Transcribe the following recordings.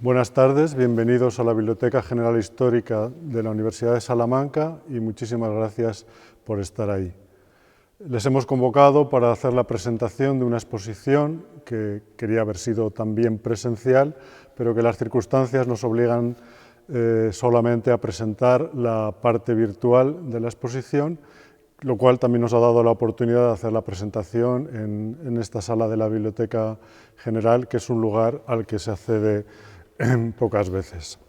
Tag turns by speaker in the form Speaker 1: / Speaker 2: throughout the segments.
Speaker 1: Buenas tardes, bienvenidos a la Biblioteca General Histórica de la Universidad de Salamanca y muchísimas gracias por estar ahí. Les hemos convocado para hacer la presentación de una exposición que quería haber sido también presencial, pero que las circunstancias nos obligan solamente a presentar la parte virtual de la exposición, lo cual también nos ha dado la oportunidad de hacer la presentación en esta sala de la Biblioteca General, que es un lugar al que se accede pocas veces.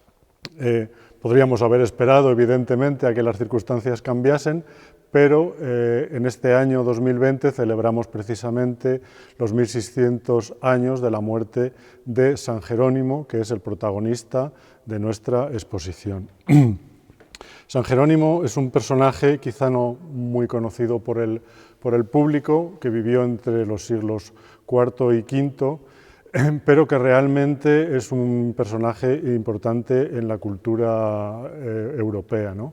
Speaker 1: Podríamos haber esperado, evidentemente, a que las circunstancias cambiasen, pero en este año 2020 celebramos precisamente los 1600 años de la muerte de San Jerónimo, que es el protagonista de nuestra exposición. San Jerónimo es un personaje quizá no muy conocido por el público, que vivió entre los siglos IV y V, pero que realmente es un personaje importante en la cultura europea, ¿no?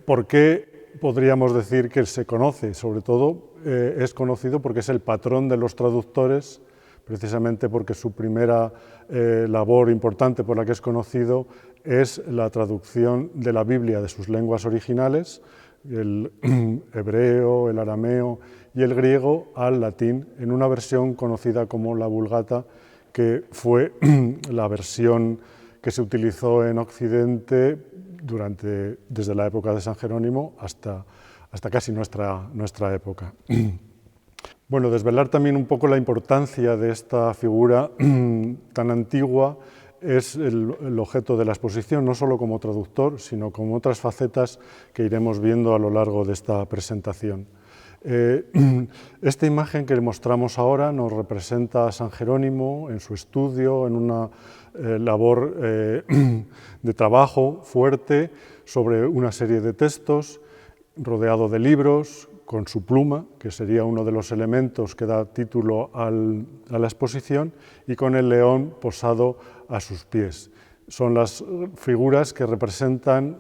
Speaker 1: ¿Por qué podríamos decir que se conoce? Sobre todo es conocido porque es el patrón de los traductores, precisamente porque su primera labor importante por la que es conocido es la traducción de la Biblia de sus lenguas originales, el hebreo, el arameo y el griego, al latín, en una versión conocida como la Vulgata, que fue la versión que se utilizó en Occidente desde la época de San Jerónimo hasta casi nuestra época. Bueno, desvelar también un poco la importancia de esta figura tan antigua es el objeto de la exposición, no solo como traductor, sino como otras facetas que iremos viendo a lo largo de esta presentación. Esta imagen que mostramos ahora nos representa a San Jerónimo en su estudio, en una labor de trabajo fuerte sobre una serie de textos, rodeado de libros, con su pluma, que sería uno de los elementos que da título a la exposición, y con el león posado a sus pies. Son las figuras que representan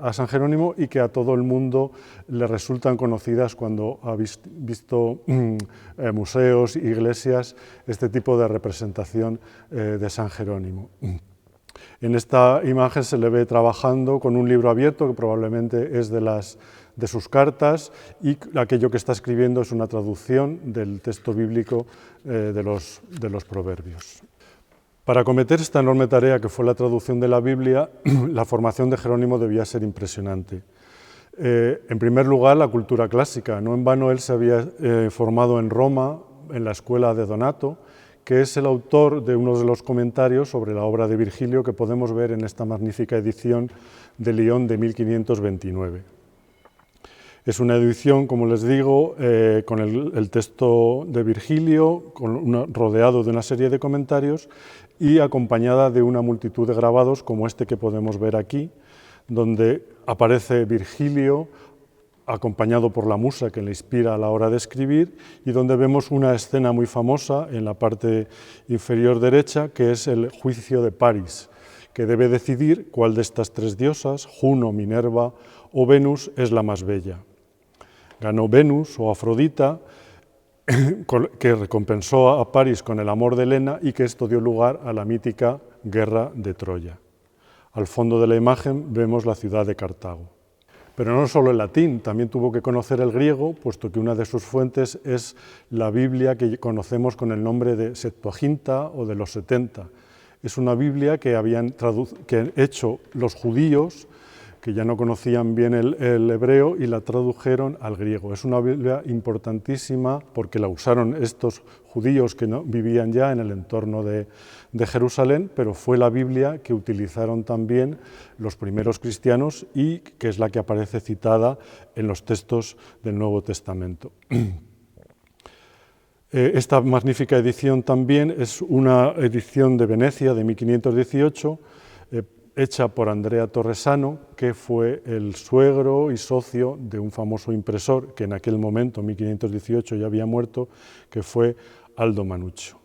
Speaker 1: a San Jerónimo y que a todo el mundo le resultan conocidas cuando ha visto museos, iglesias, este tipo de representación de San Jerónimo. En esta imagen se le ve trabajando con un libro abierto, que probablemente es de sus cartas, y aquello que está escribiendo es una traducción del texto bíblico de los Proverbios. Para acometer esta enorme tarea que fue la traducción de la Biblia, la formación de Jerónimo debía ser impresionante. En primer lugar, la cultura clásica. No en vano él se había formado en Roma, en la escuela de Donato, que es el autor de uno de los comentarios sobre la obra de Virgilio que podemos ver en esta magnífica edición de Lyon de 1529. Es una edición, como les digo, con el texto de Virgilio, rodeado de una serie de comentarios y acompañada de una multitud de grabados como este que podemos ver aquí, donde aparece Virgilio acompañado por la musa que le inspira a la hora de escribir, y donde vemos una escena muy famosa en la parte inferior derecha, que es el juicio de Paris, que debe decidir cuál de estas tres diosas, Juno, Minerva o Venus, es la más bella. Ganó Venus o Afrodita, que recompensó a Paris con el amor de Helena, y que esto dio lugar a la mítica guerra de Troya. Al fondo de la imagen vemos la ciudad de Cartago. Pero no solo el latín, también tuvo que conocer el griego, puesto que una de sus fuentes es la Biblia que conocemos con el nombre de Septuaginta o de los 70. Es una Biblia que habían hecho los judíos, que ya no conocían bien el hebreo, y la tradujeron al griego. Es una Biblia importantísima porque la usaron estos judíos que no vivían ya en el entorno de Jerusalén, pero fue la Biblia que utilizaron también los primeros cristianos y que es la que aparece citada en los textos del Nuevo Testamento. Esta magnífica edición también es una edición de Venecia de 1518, hecha por Andrea Torresano, que fue el suegro y socio de un famoso impresor que en aquel momento, en 1518, ya había muerto, que fue Aldo Manuccio.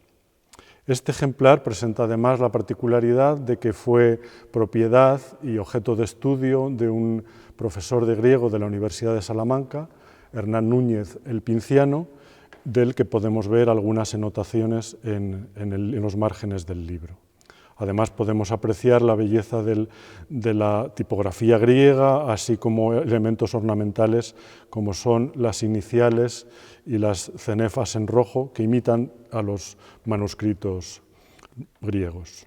Speaker 1: Este ejemplar presenta además la particularidad de que fue propiedad y objeto de estudio de un profesor de griego de la Universidad de Salamanca, Hernán Núñez el Pinciano, del que podemos ver algunas anotaciones en los márgenes del libro. Además podemos apreciar la belleza de la tipografía griega, así como elementos ornamentales como son las iniciales y las cenefas en rojo que imitan a los manuscritos griegos.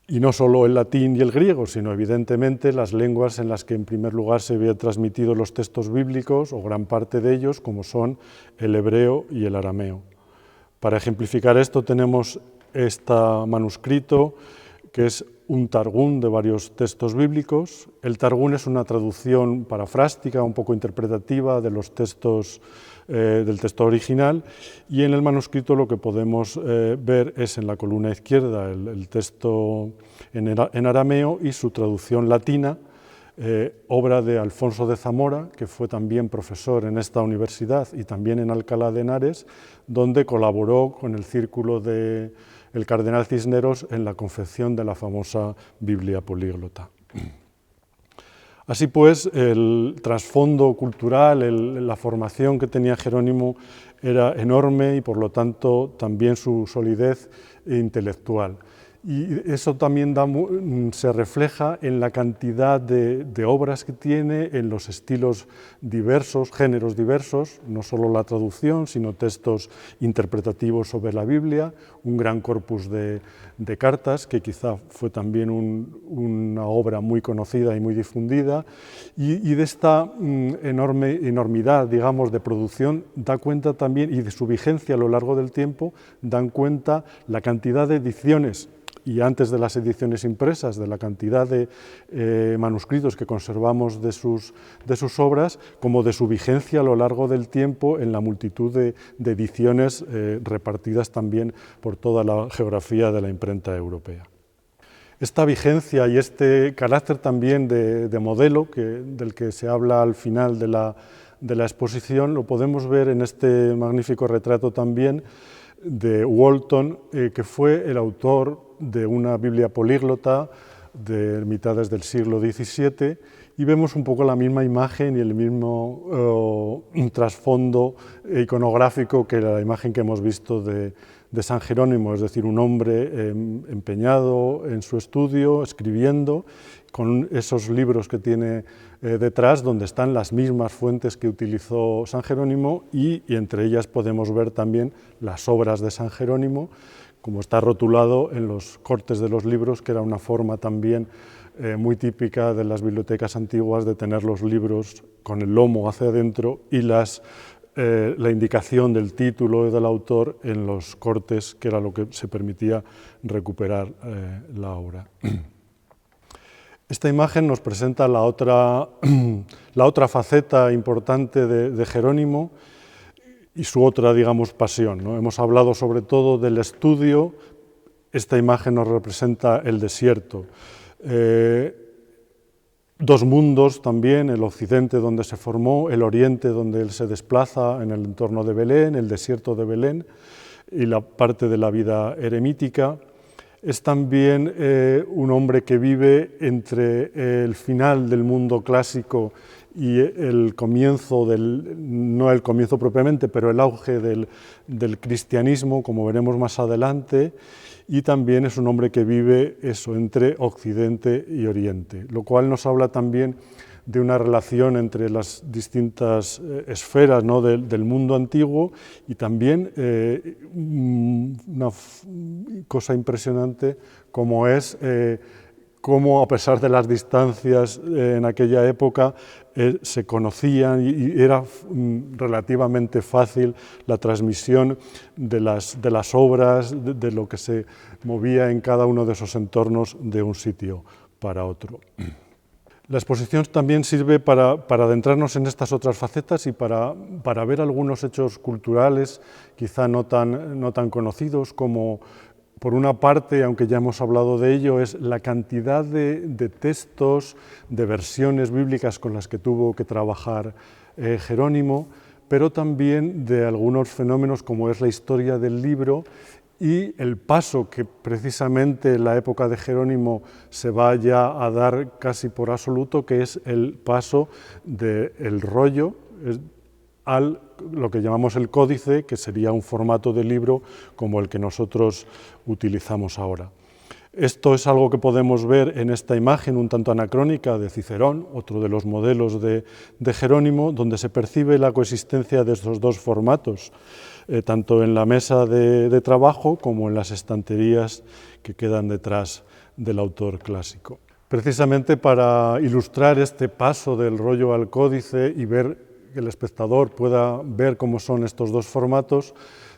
Speaker 1: Y no solo el latín y el griego, sino evidentemente las lenguas en las que en primer lugar se habían transmitido los textos bíblicos, o gran parte de ellos, como son el hebreo y el arameo. Para ejemplificar esto tenemos este manuscrito, que es un targún de varios textos bíblicos. El targún es una traducción parafrástica, un poco interpretativa de los textos del texto original, y en el manuscrito lo que podemos ver es en la columna izquierda el texto en arameo y su traducción latina, obra de Alfonso de Zamora, que fue también profesor en esta universidad y también en Alcalá de Henares, donde colaboró con el círculo del cardenal Cisneros en la confección de la famosa Biblia políglota. Así pues, el trasfondo cultural, la formación que tenía Jerónimo era enorme y por lo tanto también su solidez intelectual. Y eso también se refleja en la cantidad de obras que tiene, en los estilos diversos, géneros diversos, no solo la traducción, sino textos interpretativos sobre la Biblia, un gran corpus de cartas, que quizá fue también una obra muy conocida y muy difundida, y de esta enormidad, digamos, de producción da cuenta también, y de su vigencia a lo largo del tiempo, dan cuenta la cantidad de ediciones, y antes de las ediciones impresas, de la cantidad de manuscritos que conservamos de sus obras, como de su vigencia a lo largo del tiempo en la multitud de ediciones repartidas también por toda la geografía de la imprenta europea. Esta vigencia y este carácter también de modelo, del que se habla al final de la exposición, lo podemos ver en este magnífico retrato también de Walton, que fue el autor de una Biblia políglota de mitades del siglo XVII, y vemos un poco la misma imagen y el mismo trasfondo iconográfico que la imagen que hemos visto de San Jerónimo, es decir, un hombre empeñado en su estudio, escribiendo, con esos libros que tiene detrás, donde están las mismas fuentes que utilizó San Jerónimo, y entre ellas podemos ver también las obras de San Jerónimo, como está rotulado en los cortes de los libros, que era una forma también muy típica de las bibliotecas antiguas de tener los libros con el lomo hacia adentro y la indicación del título y del autor en los cortes, que era lo que se permitía recuperar la obra. Esta imagen nos presenta la otra faceta importante de Jerónimo y su otra, digamos, pasión, ¿no? Hemos hablado sobre todo del estudio. Esta imagen nos representa el desierto. Dos mundos también, el occidente donde se formó, el oriente donde él se desplaza en el entorno de Belén, el desierto de Belén, y la parte de la vida eremítica. Es también un hombre que vive entre el final del mundo clásico y el comienzo no el comienzo propiamente, pero el auge del cristianismo, como veremos más adelante, y también es un hombre que vive eso entre Occidente y Oriente, lo cual nos habla también de una relación entre las distintas esferas, ¿no?, del mundo antiguo, y también una cosa impresionante como es cómo, a pesar de las distancias en aquella época, se conocían y era relativamente fácil la transmisión de las obras, de lo que se movía en cada uno de esos entornos de un sitio para otro. La exposición también sirve para adentrarnos en estas otras facetas y para ver algunos hechos culturales quizá no tan conocidos, como por una parte, aunque ya hemos hablado de ello, es la cantidad de textos, de versiones bíblicas con las que tuvo que trabajar Jerónimo, pero también de algunos fenómenos como es la historia del libro y el paso que precisamente en la época de Jerónimo se va ya a dar casi por absoluto, que es el paso del rollo al lo que llamamos el códice, que sería un formato de libro como el que nosotros utilizamos ahora. Esto es algo que podemos ver en esta imagen un tanto anacrónica de Cicerón, otro de los modelos de Jerónimo, donde se percibe la coexistencia de estos dos formatos, tanto en la mesa de trabajo como en las estanterías que quedan detrás del autor clásico. Precisamente para ilustrar este paso del rollo al códice y ver que el espectador pueda ver cómo son estos dos formatos,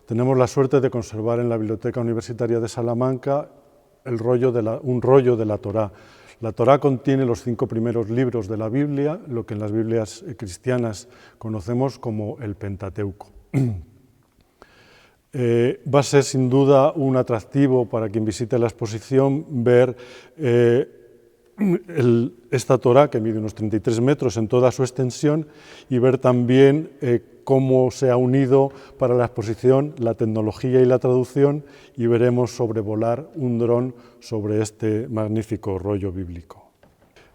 Speaker 1: tenemos la suerte de conservar en la Biblioteca Universitaria de Salamanca un rollo de la Torá. La Torá contiene los 5 primeros libros de la Biblia, lo que en las Biblias cristianas conocemos como el Pentateuco. Va a ser sin duda un atractivo para quien visite la exposición ver esta Torá, que mide unos 33 metros en toda su extensión, y ver también cómo se ha unido para la exposición la tecnología y la traducción, y veremos sobrevolar un dron sobre este magnífico rollo bíblico.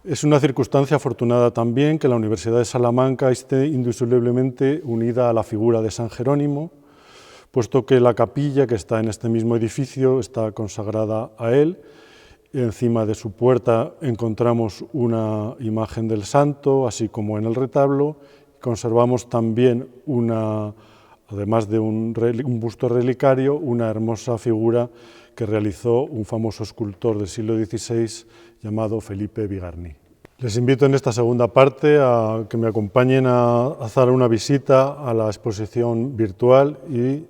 Speaker 1: Es una circunstancia afortunada también que la Universidad de Salamanca esté indisolublemente unida a la figura de San Jerónimo, puesto que la capilla que está en este mismo edificio está consagrada a él. Encima de su puerta encontramos una imagen del santo, así como en el retablo. Conservamos también, además de un busto relicario, una hermosa figura que realizó un famoso escultor del siglo XVI llamado Felipe Bigarny. Les invito en esta segunda parte a que me acompañen a hacer una visita a la exposición virtual y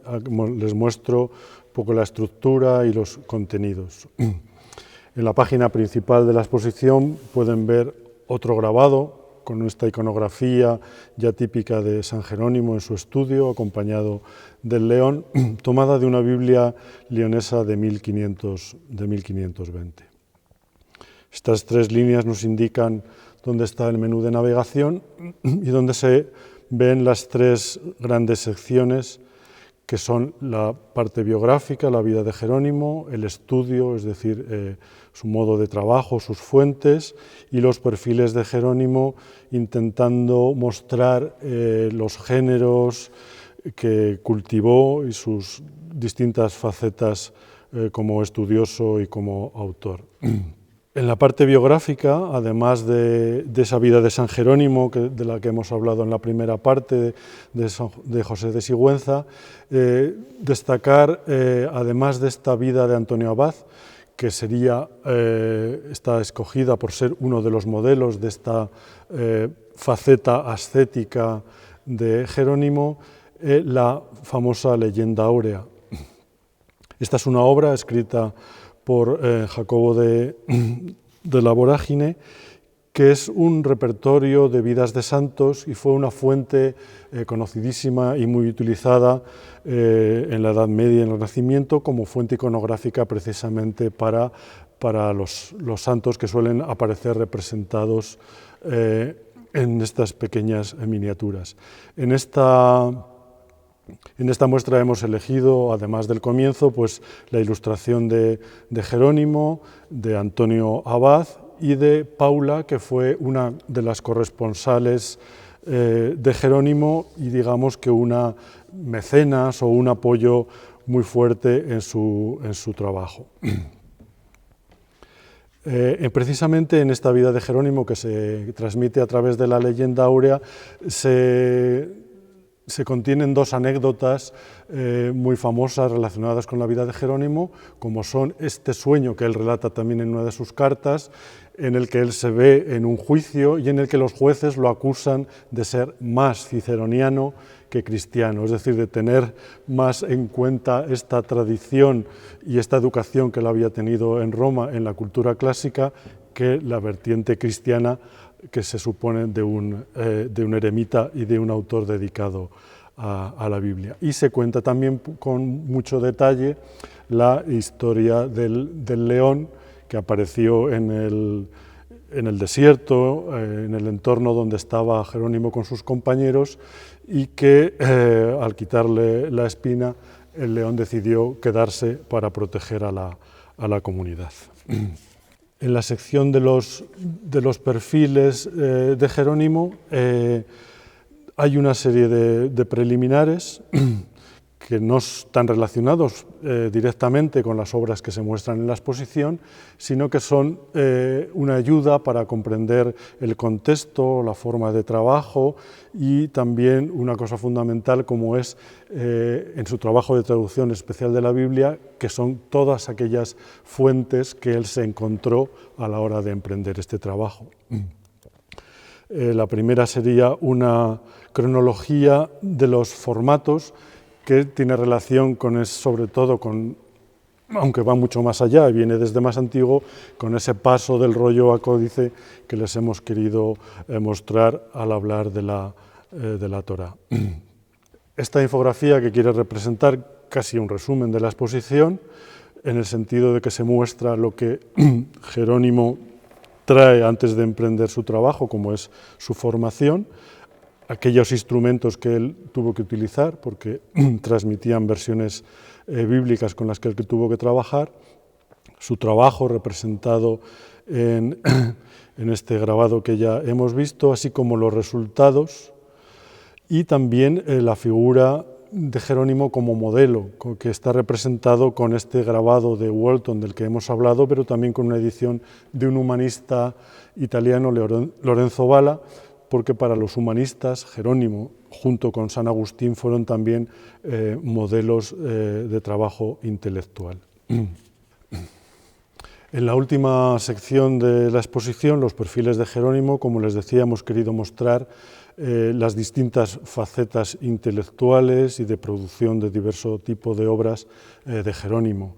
Speaker 1: les muestro un poco la estructura y los contenidos. En la página principal de la exposición pueden ver otro grabado con esta iconografía ya típica de San Jerónimo en su estudio, acompañado del león, tomada de una Biblia leonesa de 1520. Estas 3 líneas nos indican dónde está el menú de navegación y dónde se ven las 3 grandes secciones, que son la parte biográfica, la vida de Jerónimo, el estudio, es decir, su modo de trabajo, sus fuentes, y los perfiles de Jerónimo, intentando mostrar los géneros que cultivó y sus distintas facetas como estudioso y como autor. En la parte biográfica, además de esa vida de San Jerónimo, de la que hemos hablado en la primera parte, de José de Sigüenza, destacar, además de esta vida de Antonio Abad, que está escogida por ser uno de los modelos de esta faceta ascética de Jerónimo, la famosa Leyenda Áurea. Esta es una obra escrita por Jacobo de la Vorágine, que es un repertorio de vidas de santos y fue una fuente conocidísima y muy utilizada en la Edad Media y en el Renacimiento como fuente iconográfica precisamente para los santos que suelen aparecer representados en estas pequeñas miniaturas. En esta muestra hemos elegido, además del comienzo, pues, la ilustración de Jerónimo, de Antonio Abad y de Paula, que fue una de las corresponsales de Jerónimo y digamos que una mecenas o un apoyo muy fuerte en su trabajo. Precisamente en esta vida de Jerónimo, que se transmite a través de la Leyenda Áurea, se contienen 2 anécdotas muy famosas relacionadas con la vida de Jerónimo, como son este sueño que él relata también en una de sus cartas, en el que él se ve en un juicio y en el que los jueces lo acusan de ser más ciceroniano que cristiano, es decir, de tener más en cuenta esta tradición y esta educación que él había tenido en Roma en la cultura clásica que la vertiente cristiana que se supone de un eremita y de un autor dedicado a la Biblia. Y se cuenta también con mucho detalle la historia del león que apareció en el desierto, en el entorno donde estaba Jerónimo con sus compañeros, y que al quitarle la espina, el león decidió quedarse para proteger a la comunidad. En la sección de los perfiles de Jerónimo hay una serie de preliminares que no están relacionados directamente con las obras que se muestran en la exposición, sino que son una ayuda para comprender el contexto, la forma de trabajo y también una cosa fundamental como es en su trabajo de traducción especial de la Biblia, que son todas aquellas fuentes que él se encontró a la hora de emprender este trabajo. La primera sería una cronología de los formatos que tiene relación con, sobre todo con, aunque va mucho más allá, viene desde más antiguo, con ese paso del rollo a códice que les hemos querido mostrar al hablar de la Torá. Esta infografía que quiere representar casi un resumen de la exposición, en el sentido de que se muestra lo que Jerónimo trae antes de emprender su trabajo, como es su formación, aquellos instrumentos que él tuvo que utilizar, porque transmitían versiones bíblicas con las que él tuvo que trabajar, su trabajo representado en este grabado que ya hemos visto, así como los resultados y también la figura de Jerónimo como modelo, que está representado con este grabado de Walton del que hemos hablado, pero también con una edición de un humanista italiano, Lorenzo Valla, porque para los humanistas Jerónimo, junto con San Agustín, fueron también modelos de trabajo intelectual. En la última sección de la exposición, los perfiles de Jerónimo, como les decía, hemos querido mostrar las distintas facetas intelectuales y de producción de diverso tipo de obras de Jerónimo.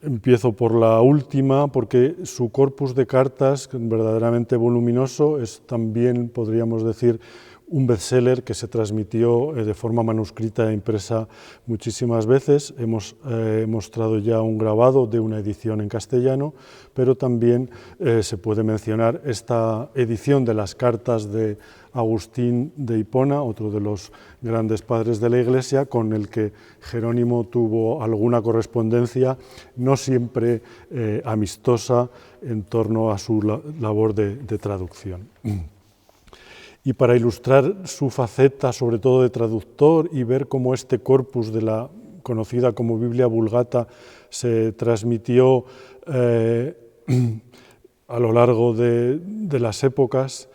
Speaker 1: Empiezo por la última, porque su corpus de cartas, verdaderamente voluminoso, es también, podríamos decir, un bestseller que se transmitió de forma manuscrita e impresa muchísimas veces. Hemos mostrado ya un grabado de una edición en castellano, pero también se puede mencionar esta edición de las cartas de Agustín de Hipona, otro de los grandes padres de la Iglesia, con el que Jerónimo tuvo alguna correspondencia, no siempre amistosa, en torno a su labor de traducción. Y para ilustrar su faceta, sobre todo de traductor, y ver cómo este corpus de la conocida como Biblia Vulgata se transmitió a lo largo de las épocas,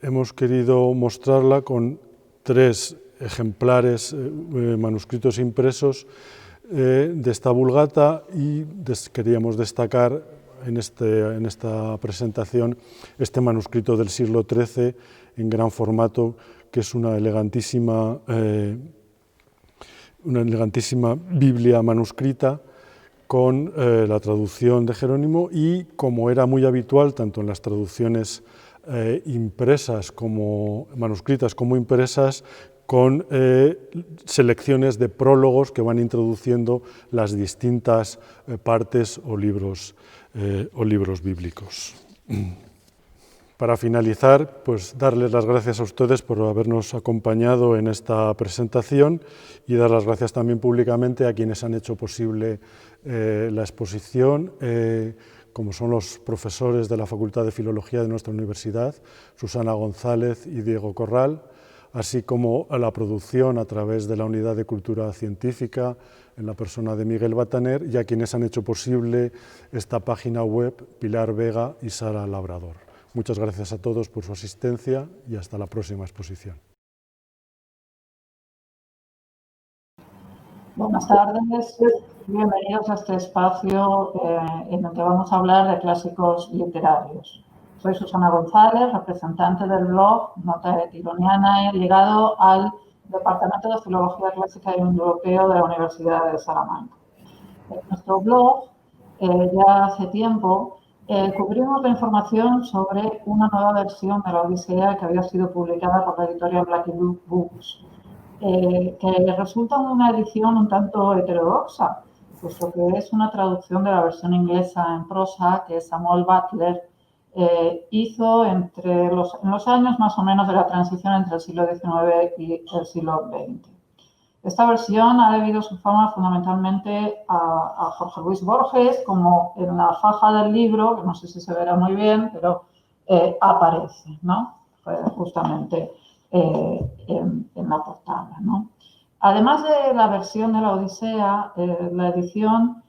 Speaker 1: hemos querido mostrarla con 3 ejemplares manuscritos impresos de esta Vulgata y queríamos destacar en esta presentación este manuscrito del siglo XIII en gran formato, que es una elegantísima Biblia manuscrita con la traducción de Jerónimo y, como era muy habitual tanto en las traducciones impresas como manuscritas como impresas, con selecciones de prólogos que van introduciendo las distintas partes o libros bíblicos. Para finalizar, pues darles las gracias a ustedes por habernos acompañado en esta presentación y dar las gracias también públicamente a quienes han hecho posible la exposición, como son los profesores de la Facultad de Filología de nuestra universidad, Susana González y Diego Corral, así como a la producción a través de la Unidad de Cultura Científica, en la persona de Miguel Bataner, y a quienes han hecho posible esta página web, Pilar Vega y Sara Labrador. Muchas gracias a todos por su asistencia y hasta la próxima exposición.
Speaker 2: Buenas tardes, bienvenidos a este espacio en el que vamos a hablar de clásicos literarios. Soy Susana González, representante del blog Nota Tironiana, ligado al Departamento de Filología Clásica y Indoeuropeo de la Universidad de Salamanca. En nuestro blog, ya hace tiempo, cubrimos la información sobre una nueva versión de la Odisea que había sido publicada por la editorial Black Blue Books, que resulta una edición un tanto heterodoxa, puesto que es una traducción de la versión inglesa en prosa que Samuel Butler hizo en los años más o menos de la transición entre el siglo XIX y el siglo XX. Esta versión ha debido su fama fundamentalmente a Jorge Luis Borges, como en la faja del libro, que no sé si se verá muy bien, pero aparece, ¿no? Justamente en la portada, ¿no? Además de la versión de la Odisea, la edición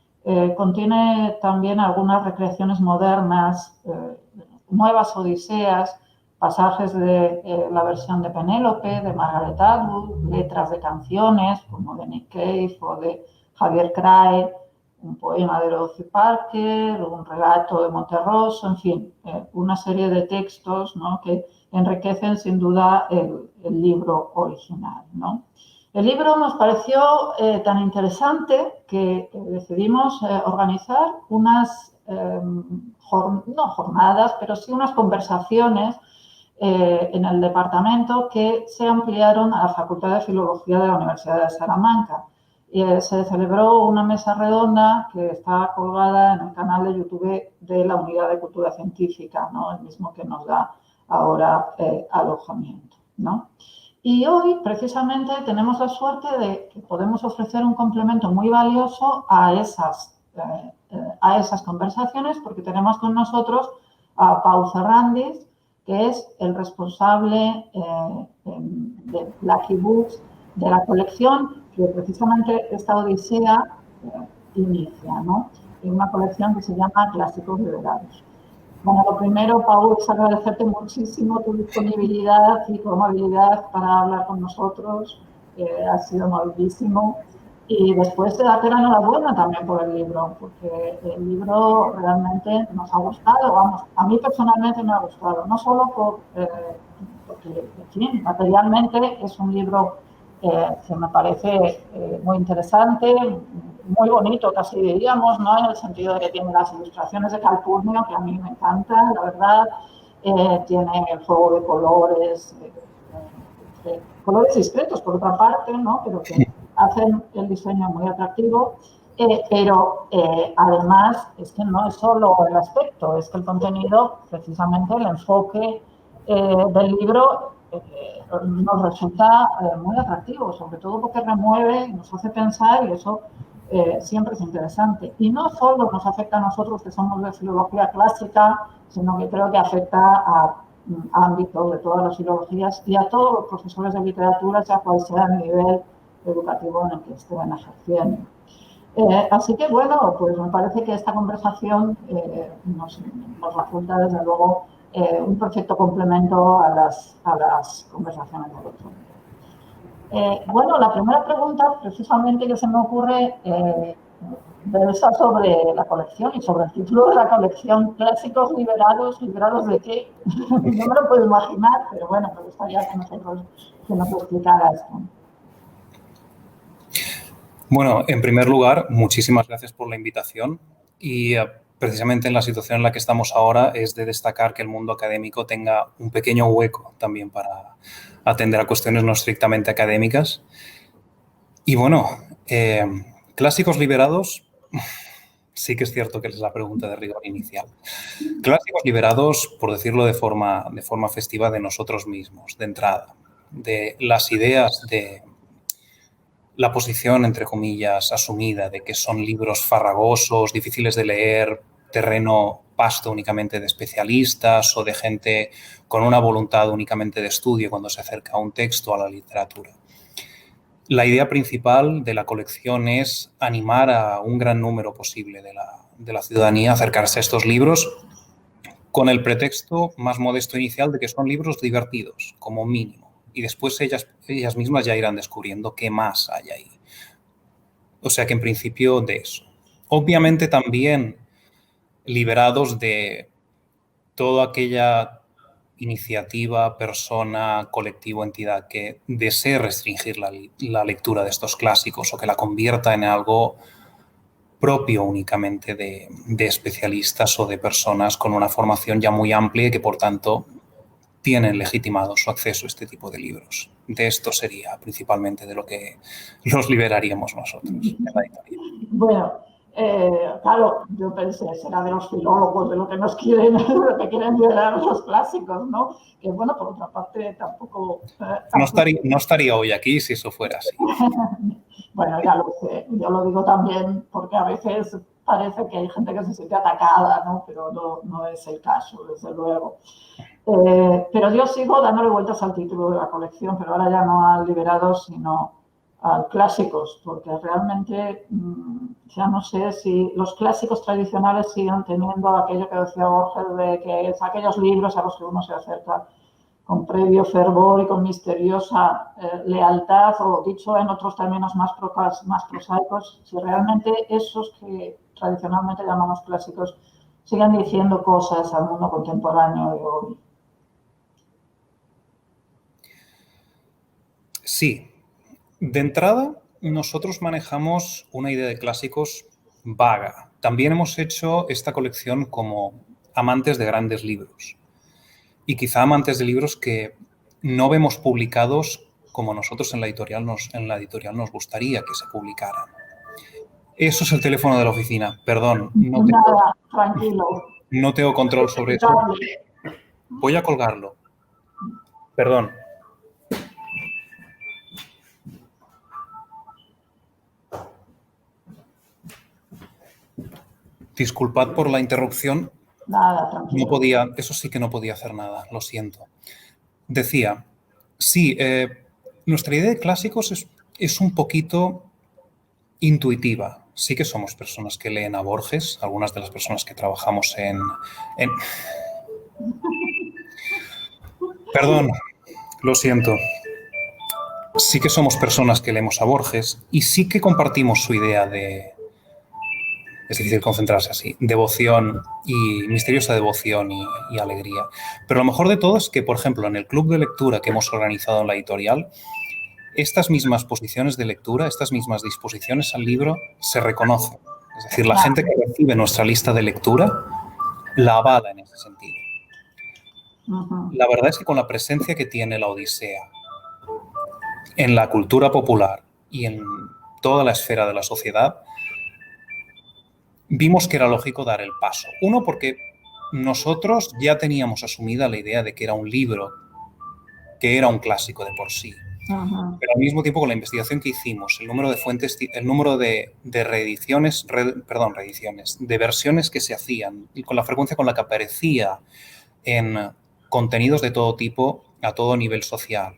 Speaker 2: contiene también algunas recreaciones modernas, nuevas Odiseas, pasajes de la versión de Penélope, de Margaret Atwood, letras de canciones como de Nick Cave o de Javier Crae, un poema de Dorothy Parker, un relato de Monterroso, en fin, una serie de textos, ¿no?, que enriquecen sin duda el libro original, ¿no? El libro nos pareció tan interesante que decidimos organizar unas, no jornadas, pero sí unas conversaciones en el departamento que se ampliaron a la Facultad de Filología de la Universidad de Salamanca. Y se celebró una mesa redonda que está colgada en el canal de YouTube de la Unidad de Cultura Científica, ¿no?, el mismo que nos da ahora alojamiento, ¿no? Y hoy, precisamente, tenemos la suerte de que podemos ofrecer un complemento muy valioso a esas conversaciones, porque tenemos con nosotros a Pau Ferrandis, que es el responsable de Lucky Books, de la colección que precisamente esta Odisea inicia, ¿no? En una colección que se llama Clásicos Liberados. Bueno, lo primero, Pau, es agradecerte muchísimo tu disponibilidad y tu amabilidad para hablar con nosotros. Ha sido amabilísimo. Y después darte la enhorabuena también por el libro, porque el libro realmente nos ha gustado. Vamos, a mí personalmente me ha gustado, no solo porque, en fin, materialmente es un libro que me parece muy interesante, muy bonito, casi diríamos, ¿no?, en el sentido de que tiene las ilustraciones de Calpurnio, que a mí me encantan, la verdad. Tiene el juego de colores, colores discretos, por otra parte, ¿no?, pero que hacen el diseño muy atractivo. Pero además es que no es solo el aspecto, es que el contenido, precisamente el enfoque del libro nos resulta muy atractivo, sobre todo porque remueve, nos hace pensar, y eso siempre es interesante. Y no solo nos afecta a nosotros que somos de filología clásica, sino que creo que afecta a ámbitos de todas las filologías y a todos los profesores de literatura, sea cual sea el nivel educativo en el que estén ejerciendo. Así que, bueno, pues me parece que esta conversación nos resulta, desde luego, un perfecto complemento a las conversaciones de otro. Bueno, la primera pregunta, precisamente, que se me ocurre versa sobre la colección y sobre el título de la colección, Clásicos Liberados. ¿Liberados de qué? No me lo puedo imaginar, pero bueno, me gustaría que nos explicara esto.
Speaker 3: Bueno, en primer lugar, muchísimas gracias por la invitación y precisamente en la situación en la que estamos ahora es de destacar que el mundo académico tenga un pequeño hueco también para atender a cuestiones no estrictamente académicas. Y bueno, clásicos liberados, sí que es cierto que es la pregunta de rigor inicial. Clásicos liberados, por decirlo de forma festiva, de nosotros mismos, de entrada, de las ideas de la posición, entre comillas, asumida de que son libros farragosos, difíciles de leer, terreno pasto únicamente de especialistas o de gente con una voluntad únicamente de estudio cuando se acerca a un texto, a la literatura. La idea principal de la colección es animar a un gran número posible de la ciudadanía a acercarse a estos libros con el pretexto más modesto inicial de que son libros divertidos, como mínimo. Y después ellas mismas ya irán descubriendo qué más hay ahí. O sea que en principio de eso. Obviamente también liberados de toda aquella iniciativa, persona, colectivo, entidad que desee restringir la lectura de estos clásicos o que la convierta en algo propio únicamente de especialistas o de personas con una formación ya muy amplia y que por tanto tienen legitimado su acceso a este tipo de libros. De esto sería principalmente de lo que los liberaríamos nosotros en la editorial.
Speaker 2: Bueno, claro, yo pensé, será de los filólogos, de lo que nos quieren, de lo que quieren liberar los clásicos, ¿no? Que bueno, por otra parte, tampoco...
Speaker 3: No estaría hoy aquí si eso fuera así.
Speaker 2: Bueno, ya lo sé, yo lo digo también porque a veces parece que hay gente que se siente atacada, ¿no? Pero no es el caso, desde luego. Pero yo sigo dándole vueltas al título de la colección, pero ahora ya no a Liberados, sino clásicos, porque realmente ya no sé si los clásicos tradicionales siguen teniendo aquello que decía Borges, de que es aquellos libros a los que uno se acerca con previo fervor y con misteriosa lealtad, o dicho en otros términos más prosaicos, si realmente esos que tradicionalmente llamamos clásicos siguen diciendo cosas al mundo contemporáneo de hoy.
Speaker 3: Sí. De entrada, nosotros manejamos una idea de clásicos vaga. También hemos hecho esta colección como amantes de grandes libros. Y quizá amantes de libros que no vemos publicados como nosotros en la editorial nos gustaría que se publicaran. Eso es el teléfono de la oficina. Perdón,
Speaker 2: Nada, tranquilo.
Speaker 3: No tengo control sobre eso. Voy a colgarlo. Perdón. Disculpad por la interrupción.
Speaker 2: Nada, tranquilo.
Speaker 3: Eso sí que no podía hacer nada, lo siento. Decía, sí, nuestra idea de clásicos es un poquito intuitiva. Sí que somos personas que leen a Borges, algunas de las personas que trabajamos en... Perdón, lo siento. Sí que somos personas que leemos a Borges y sí que compartimos su idea de... Es difícil concentrarse así, devoción y misteriosa devoción y alegría. Pero lo mejor de todo es que, por ejemplo, en el club de lectura que hemos organizado en la editorial, estas mismas posiciones de lectura, estas mismas disposiciones al libro se reconocen. Es decir, la gente que recibe nuestra lista de lectura la avala en ese sentido. La verdad es que con la presencia que tiene la Odisea en la cultura popular y en toda la esfera de la sociedad, vimos que era lógico dar el paso. Uno, porque nosotros ya teníamos asumida la idea de que era un libro, que era un clásico de por sí. Pero al mismo tiempo, con la investigación que hicimos, el número de fuentes, el número de reediciones, de versiones que se hacían y con la frecuencia con la que aparecía en contenidos de todo tipo, a todo nivel social,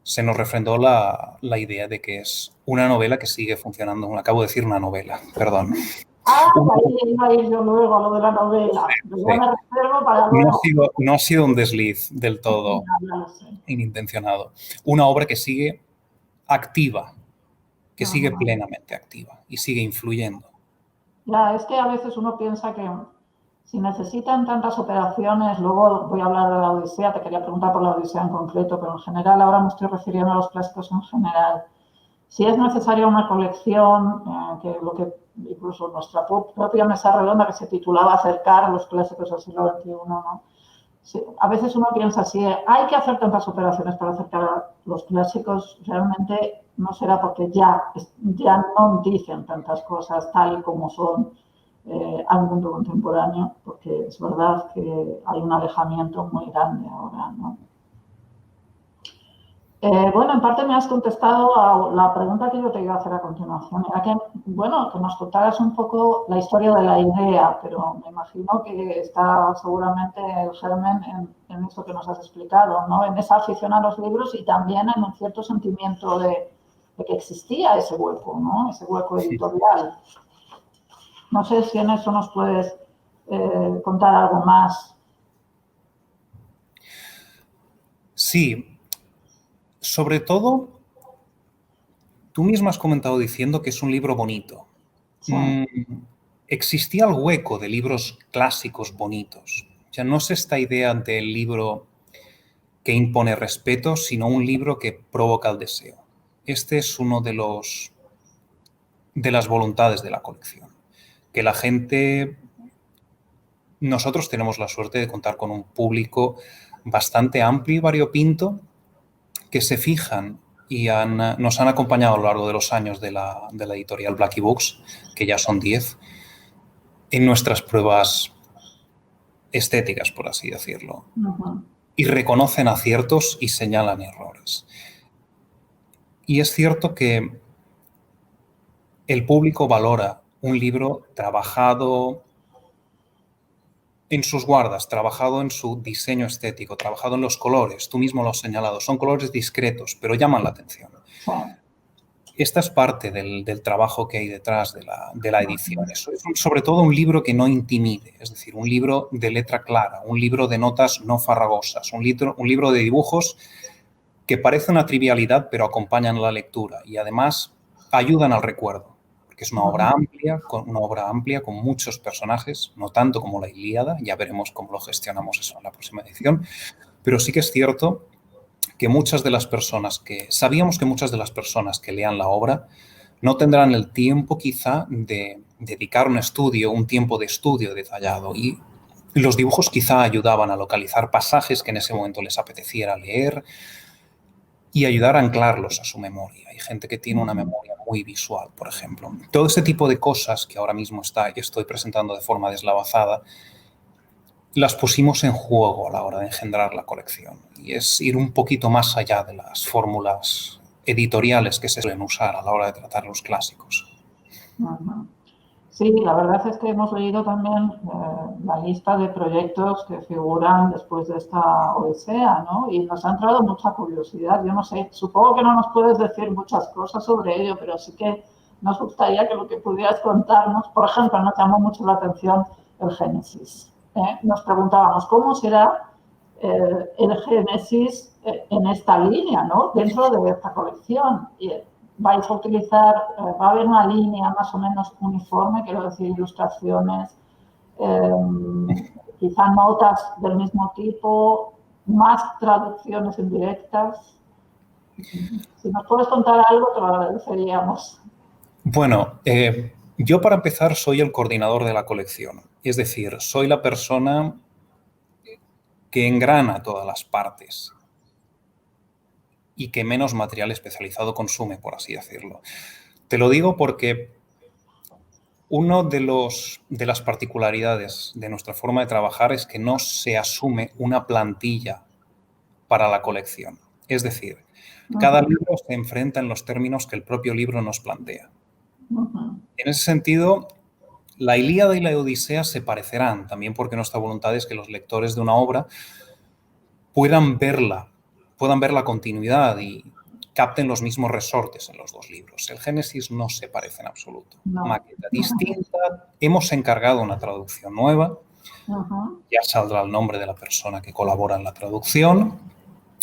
Speaker 3: se nos refrendó la idea de que es una novela que sigue funcionando. Acabo de decir una novela, perdón.
Speaker 2: Ahí iba a ir yo luego a lo de la novela.
Speaker 3: Sí.
Speaker 2: Me reservo para luego.
Speaker 3: No ha sido un desliz del todo inintencionado. Una obra que sigue activa, que sigue plenamente activa y sigue influyendo.
Speaker 2: Ya, es que a veces uno piensa que si necesitan tantas operaciones, luego voy a hablar de la Odisea, te quería preguntar por la Odisea en concreto, pero en general ahora me estoy refiriendo a los clásicos en general. Si es necesaria una colección, que lo que incluso nuestra propia mesa redonda que se titulaba Acercar los clásicos al siglo XXI, ¿no? Sí, a veces uno piensa, si hay que hacer tantas operaciones para acercar a los clásicos, realmente no será porque ya no dicen tantas cosas tal como son al mundo contemporáneo, porque es verdad que hay un alejamiento muy grande ahora, ¿no? Bueno, en parte me has contestado a la pregunta que yo te iba a hacer a continuación. Era que, bueno, que nos contaras un poco la historia de la idea, pero me imagino que está seguramente el germen en eso que nos has explicado, ¿no? En esa afición a los libros y también en un cierto sentimiento de que existía ese hueco, ¿no? Ese hueco editorial. No sé si en eso nos puedes contar algo más.
Speaker 3: Sí. Sobre todo, tú mismo has comentado diciendo que es un libro bonito.
Speaker 2: Sí.
Speaker 3: Existía el hueco de libros clásicos bonitos. O sea, no es esta idea del libro que impone respeto, sino un libro que provoca el deseo. Este es uno de las voluntades de la colección. Que la gente... Nosotros tenemos la suerte de contar con un público bastante amplio y variopinto que se fijan y nos han acompañado a lo largo de los años de la editorial Blackie Books, que ya son 10, en nuestras pruebas estéticas, por así decirlo. Y reconocen aciertos y señalan errores. Y es cierto que el público valora un libro trabajado en sus guardas, trabajado en su diseño estético, trabajado en los colores. Tú mismo lo has señalado. Son colores discretos, pero llaman la atención. esta es parte del trabajo que hay detrás de la edición. Es sobre todo un libro que no intimide, es decir, un libro de letra clara, un libro de notas no farragosas, un libro de dibujos que parece una trivialidad, pero acompañan la lectura y además ayudan al recuerdo, porque es una obra amplia con muchos personajes, no tanto como la Ilíada, ya veremos cómo lo gestionamos eso en la próxima edición, pero sí que es cierto que sabíamos que muchas de las personas que lean la obra no tendrán el tiempo quizá de dedicar un tiempo de estudio detallado, y los dibujos quizá ayudaban a localizar pasajes que en ese momento les apeteciera leer y ayudar a anclarlos a su memoria. Hay gente que tiene una memoria muy visual, por ejemplo. Todo ese tipo de cosas que ahora mismo estoy presentando de forma deslavazada, las pusimos en juego a la hora de engendrar la colección. Y es ir un poquito más allá de las fórmulas editoriales que se suelen usar a la hora de tratar los clásicos.
Speaker 2: Sí, la verdad es que hemos leído también la lista de proyectos que figuran después de esta Odisea, ¿no? Y nos ha entrado mucha curiosidad. Yo no sé, supongo que no nos puedes decir muchas cosas sobre ello, pero sí que nos gustaría que lo que pudieras contarnos, por ejemplo, nos llamó mucho la atención el Génesis. Nos preguntábamos cómo será el Génesis en esta línea, ¿no? Dentro de esta colección. Y vais a utilizar, va a haber una línea más o menos uniforme, quiero decir, ilustraciones, quizá notas del mismo tipo, más traducciones indirectas. Si nos puedes contar algo, te lo agradeceríamos.
Speaker 3: Bueno, yo para empezar soy el coordinador de la colección, es decir, soy la persona que engrana todas las partes y que menos material especializado consume, por así decirlo. Te lo digo porque una de las particularidades de nuestra forma de trabajar es que no se asume una plantilla para la colección. Es decir, cada libro se enfrenta en los términos que el propio libro nos plantea. En ese sentido, la Ilíada y la Odisea se parecerán, también porque nuestra voluntad es que los lectores de una obra puedan ver la continuidad y capten los mismos resortes en los dos libros. El Génesis no se parece en absoluto.
Speaker 2: No.
Speaker 3: Maqueta distinta. Hemos encargado una traducción nueva. Ya saldrá el nombre de la persona que colabora en la traducción.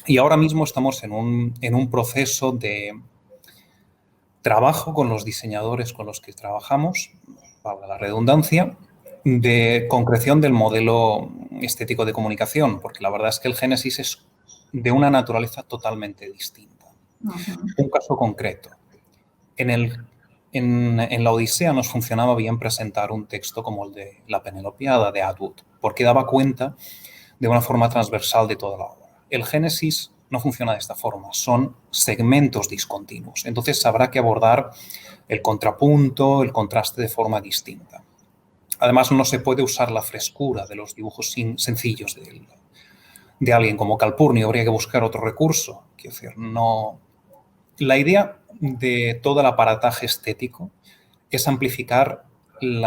Speaker 3: Y ahora mismo estamos en un proceso de trabajo con los diseñadores con los que trabajamos, para la redundancia, de concreción del modelo estético de comunicación, porque la verdad es que el Génesis es de una naturaleza totalmente distinta. Un caso concreto. En la Odisea nos funcionaba bien presentar un texto como el de la Penelopiada de Atwood, porque daba cuenta de una forma transversal de toda la obra. El Génesis no funciona de esta forma, son segmentos discontinuos. Entonces habrá que abordar el contrapunto, el contraste de forma distinta. Además, no se puede usar la frescura de los dibujos sencillos de alguien como Calpurnio. Habría que buscar otro recurso. Quiero decir, no. La idea de todo el aparataje estético es amplificar el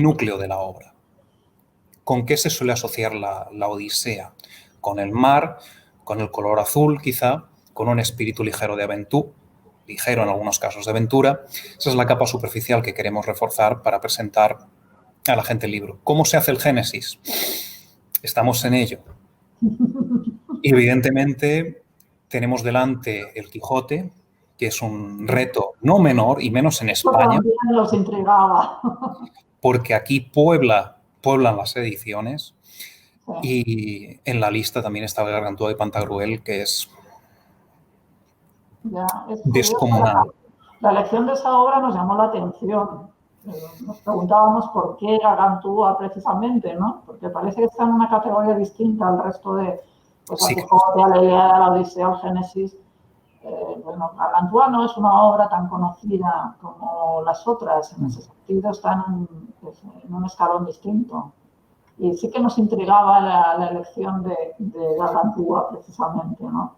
Speaker 3: núcleo de la obra. ¿Con qué se suele asociar la Odisea? Con el mar, con el color azul quizá, con un espíritu ligero de aventura, ligero en algunos casos de aventura. Esa es la capa superficial que queremos reforzar para presentar a la gente el libro. ¿Cómo se hace el Génesis? Estamos en ello. Y evidentemente tenemos delante el Quijote, que es un reto no menor y menos en España.
Speaker 2: También nos intrigaba.
Speaker 3: Porque aquí pueblan las ediciones. Y en la lista también está Gargantúa y Pantagruel, que es descomunal.
Speaker 2: La elección de esa obra nos llamó la atención. Nos preguntábamos por qué Gargantúa precisamente, ¿no? Porque parece que está en una categoría distinta al resto de, pues, sí, a la Ilíada, a la Odisea, al Génesis. Bueno, Gargantúa no es una obra tan conocida como las otras. En ese sentido están en un escalón distinto. Y sí que nos intrigaba la elección de Gargantúa precisamente, ¿no?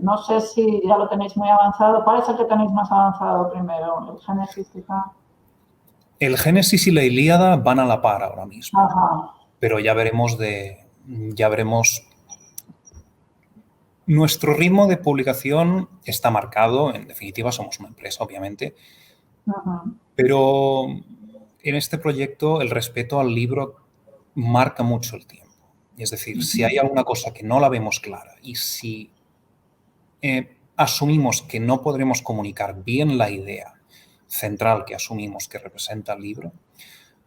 Speaker 2: No sé si ya lo tenéis muy avanzado. Parece que tenéis más avanzado primero. El Génesis quizá.
Speaker 3: El Génesis y la Ilíada van a la par ahora mismo.
Speaker 2: Ajá.
Speaker 3: Pero ya veremos Nuestro ritmo de publicación está marcado, en definitiva somos una empresa, obviamente, pero en este proyecto el respeto al libro marca mucho el tiempo. Es decir, si hay alguna cosa que no la vemos clara y si asumimos que no podremos comunicar bien la idea central que asumimos que representa el libro,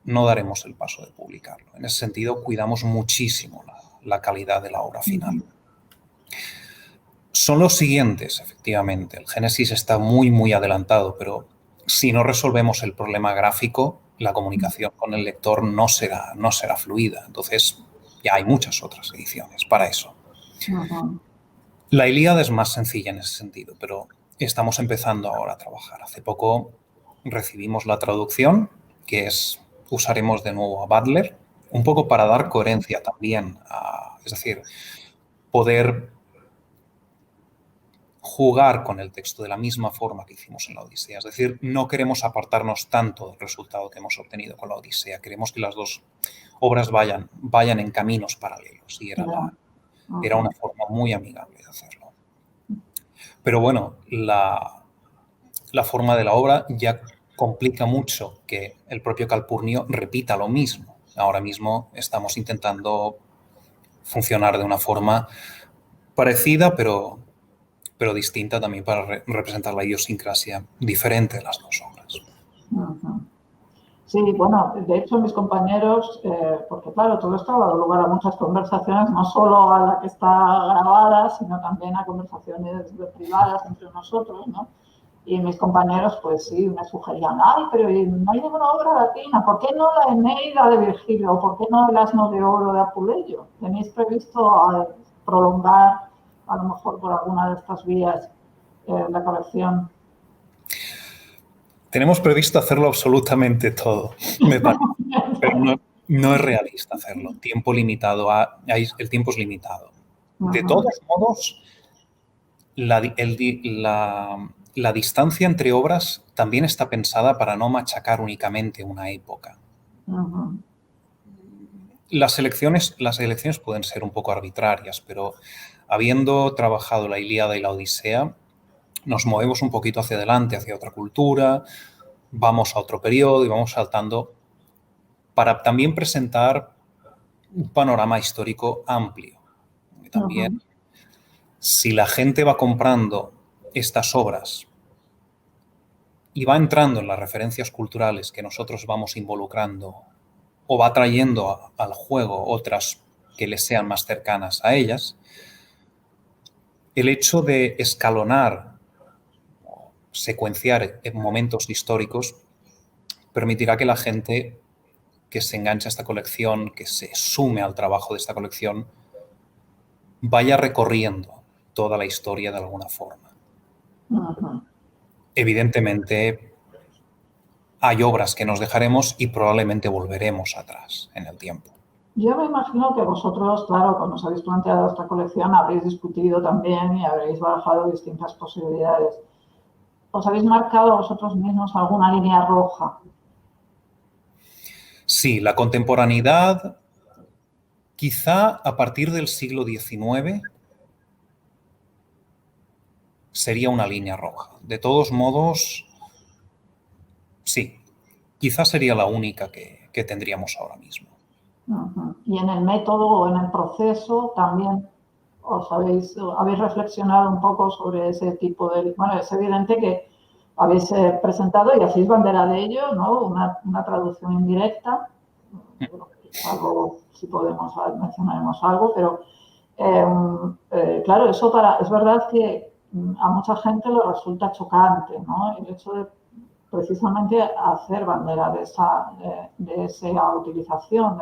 Speaker 3: no daremos el paso de publicarlo. En ese sentido, cuidamos muchísimo la calidad de la obra final. Son los siguientes, efectivamente. El Génesis está muy, muy adelantado, pero si no resolvemos el problema gráfico, la comunicación con el lector no será fluida. Entonces, ya hay muchas otras ediciones para eso. La Ilíada es más sencilla en ese sentido, pero estamos empezando ahora a trabajar. Hace poco recibimos la traducción, que usaremos de nuevo a Butler, un poco para dar coherencia también, es decir, poder jugar con el texto de la misma forma que hicimos en la Odisea. Es decir, no queremos apartarnos tanto del resultado que hemos obtenido con la Odisea. Queremos que las dos obras vayan en caminos paralelos y era una forma muy amigable de hacerlo. Pero bueno, la forma de la obra ya complica mucho que el propio Calpurnio repita lo mismo. Ahora mismo estamos intentando funcionar de una forma parecida, pero distinta también para representar la idiosincrasia diferente de las dos obras.
Speaker 2: Sí, bueno, de hecho mis compañeros, porque claro, todo esto ha dado lugar a muchas conversaciones, no solo a la que está grabada, sino también a conversaciones privadas entre nosotros, ¿no? Y mis compañeros, pues sí, me sugerían, ay, pero no hay ninguna obra latina, ¿por qué no la Eneida de Virgilio? ¿Por qué no el Asno de Oro de Apuleyo? ¿Tenéis previsto prolongar, a lo mejor por alguna de estas vías, la colección?
Speaker 3: Tenemos previsto hacerlo absolutamente todo, me parece, pero no es realista hacerlo. Tiempo limitado, el tiempo es limitado. De todos modos, la distancia entre obras también está pensada para no machacar únicamente una época. Las elecciones pueden ser un poco arbitrarias, pero habiendo trabajado la Ilíada y la Odisea, nos movemos un poquito hacia adelante, hacia otra cultura, vamos a otro periodo y vamos saltando para también presentar un panorama histórico amplio. Y también, si la gente va comprando estas obras y va entrando en las referencias culturales que nosotros vamos involucrando o va trayendo al juego otras que les sean más cercanas a ellas, el hecho de escalonar, secuenciar en momentos históricos, permitirá que la gente que se enganche a esta colección, que se sume al trabajo de esta colección, vaya recorriendo toda la historia de alguna forma. Evidentemente, hay obras que nos dejaremos y probablemente volveremos atrás en el tiempo.
Speaker 2: Yo me imagino que vosotros, claro, cuando os habéis planteado esta colección, habréis discutido también y habréis barajado distintas posibilidades. ¿Os habéis marcado vosotros mismos alguna línea roja?
Speaker 3: Sí, la contemporaneidad, quizá a partir del siglo XIX, sería una línea roja. De todos modos, sí, quizá sería la única que tendríamos ahora mismo.
Speaker 2: Y en el método o en el proceso también habéis reflexionado un poco sobre ese tipo de... Bueno, es evidente que habéis presentado y hacéis bandera de ello, ¿no? Una traducción indirecta, algo, si podemos, mencionaremos algo, pero claro, eso es verdad que a mucha gente le resulta chocante, ¿no? El hecho de precisamente hacer bandera de esa utilización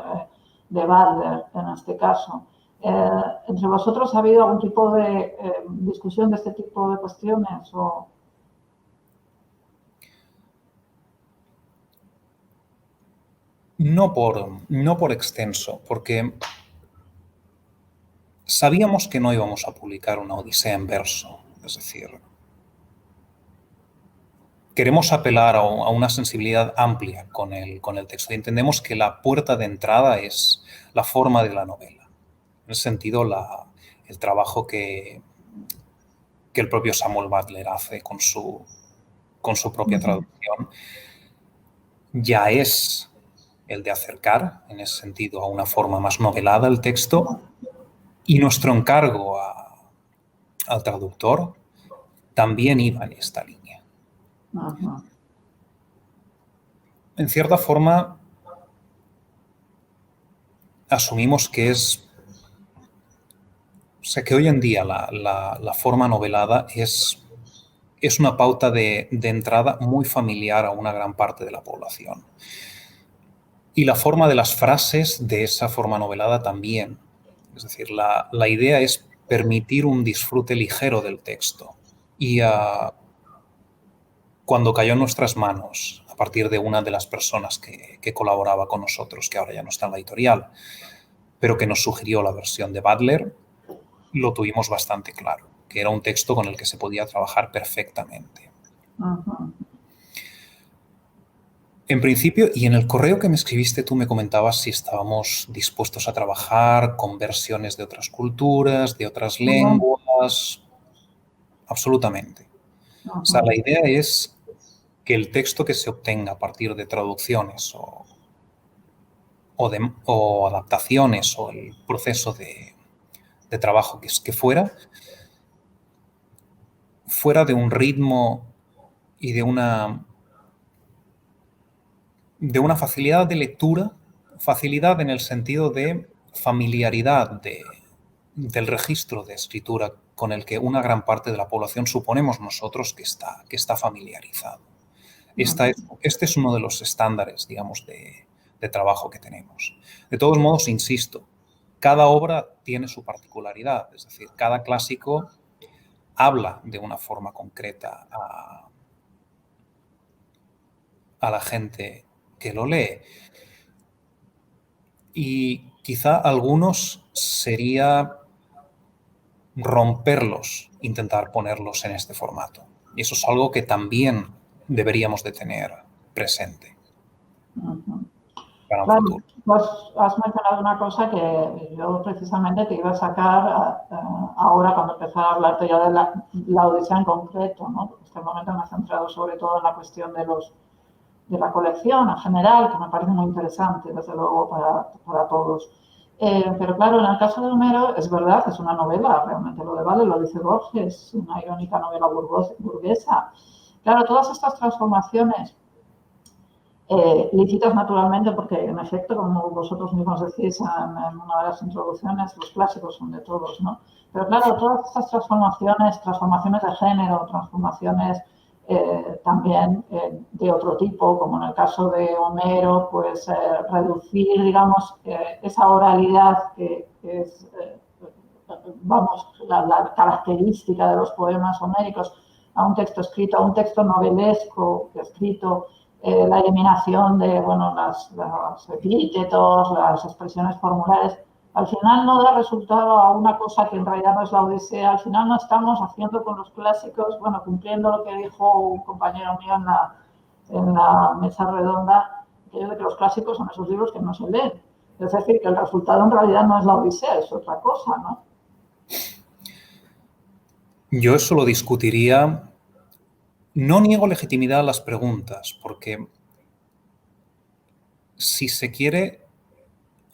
Speaker 2: de Butler en este caso. ¿Entre vosotros ha habido algún tipo de discusión de este tipo de cuestiones?
Speaker 3: No por extenso, porque sabíamos que no íbamos a publicar una Odisea en verso, es decir, queremos apelar a una sensibilidad amplia con el texto y entendemos que la puerta de entrada es la forma de la novela. En ese sentido, el trabajo que que el propio Samuel Butler hace con su propia traducción, ya es el de acercar, en ese sentido, a una forma más novelada el texto, y nuestro encargo al traductor también iba en esta línea.
Speaker 2: Ajá.
Speaker 3: En cierta forma, asumimos que que hoy en día la forma novelada es una pauta de entrada muy familiar a una gran parte de la población. Y la forma de las frases de esa forma novelada también. Es decir, la idea es permitir un disfrute ligero del texto. Y cuando cayó en nuestras manos, a partir de una de las personas que colaboraba con nosotros, que ahora ya no está en la editorial, pero que nos sugirió la versión de Butler, lo tuvimos bastante claro, que era un texto con el que se podía trabajar perfectamente.
Speaker 2: Ajá.
Speaker 3: En principio, y en el correo que me escribiste tú me comentabas si estábamos dispuestos a trabajar con versiones de otras culturas, de otras lenguas. Absolutamente.
Speaker 2: Ajá.
Speaker 3: O sea, la idea es que el texto que se obtenga a partir de traducciones o adaptaciones o el proceso de trabajo que fuera de un ritmo y de una facilidad de lectura, facilidad en el sentido de familiaridad del registro de escritura con el que una gran parte de la población suponemos nosotros que está familiarizado. Este es uno de los estándares, digamos, de trabajo que tenemos. De todos modos, insisto, cada obra tiene su particularidad, es decir, cada clásico habla de una forma concreta a la gente que lo lee. Y quizá algunos sería romperlos, intentar ponerlos en este formato. Y eso es algo que también deberíamos de tener presente para un futuro.
Speaker 2: Pues has mencionado una cosa que yo precisamente te iba a sacar ahora cuando empezara a hablarte ya de la Odisea en concreto, ¿no? Porque este momento me he centrado sobre todo en la cuestión de la colección en general, que me parece muy interesante, desde luego, para todos. Pero claro, en el caso de Homero, es verdad, es una novela, realmente lo de Vale, lo dice Borges, una irónica novela burguesa. Claro, todas estas transformaciones, lícitas naturalmente, porque en efecto, como vosotros mismos decís en una de las introducciones, los clásicos son de todos, ¿no? Pero claro, todas estas transformaciones de género, transformaciones también de otro tipo, como en el caso de Homero, pues reducir, digamos, esa oralidad que es, vamos, la característica de los poemas homéricos a un texto escrito, a un texto novelesco escrito, la eliminación de, bueno, los epítetos, las expresiones formulares, al final no da resultado a una cosa que en realidad no es la Odisea. Al final no estamos haciendo con los clásicos, bueno, cumpliendo lo que dijo un compañero mío en la mesa redonda, aquello de que los clásicos son esos libros que no se leen. Es decir, que el resultado en realidad no es la Odisea, es otra cosa, ¿no?
Speaker 3: Yo eso lo discutiría. No niego legitimidad a las preguntas, porque si se quiere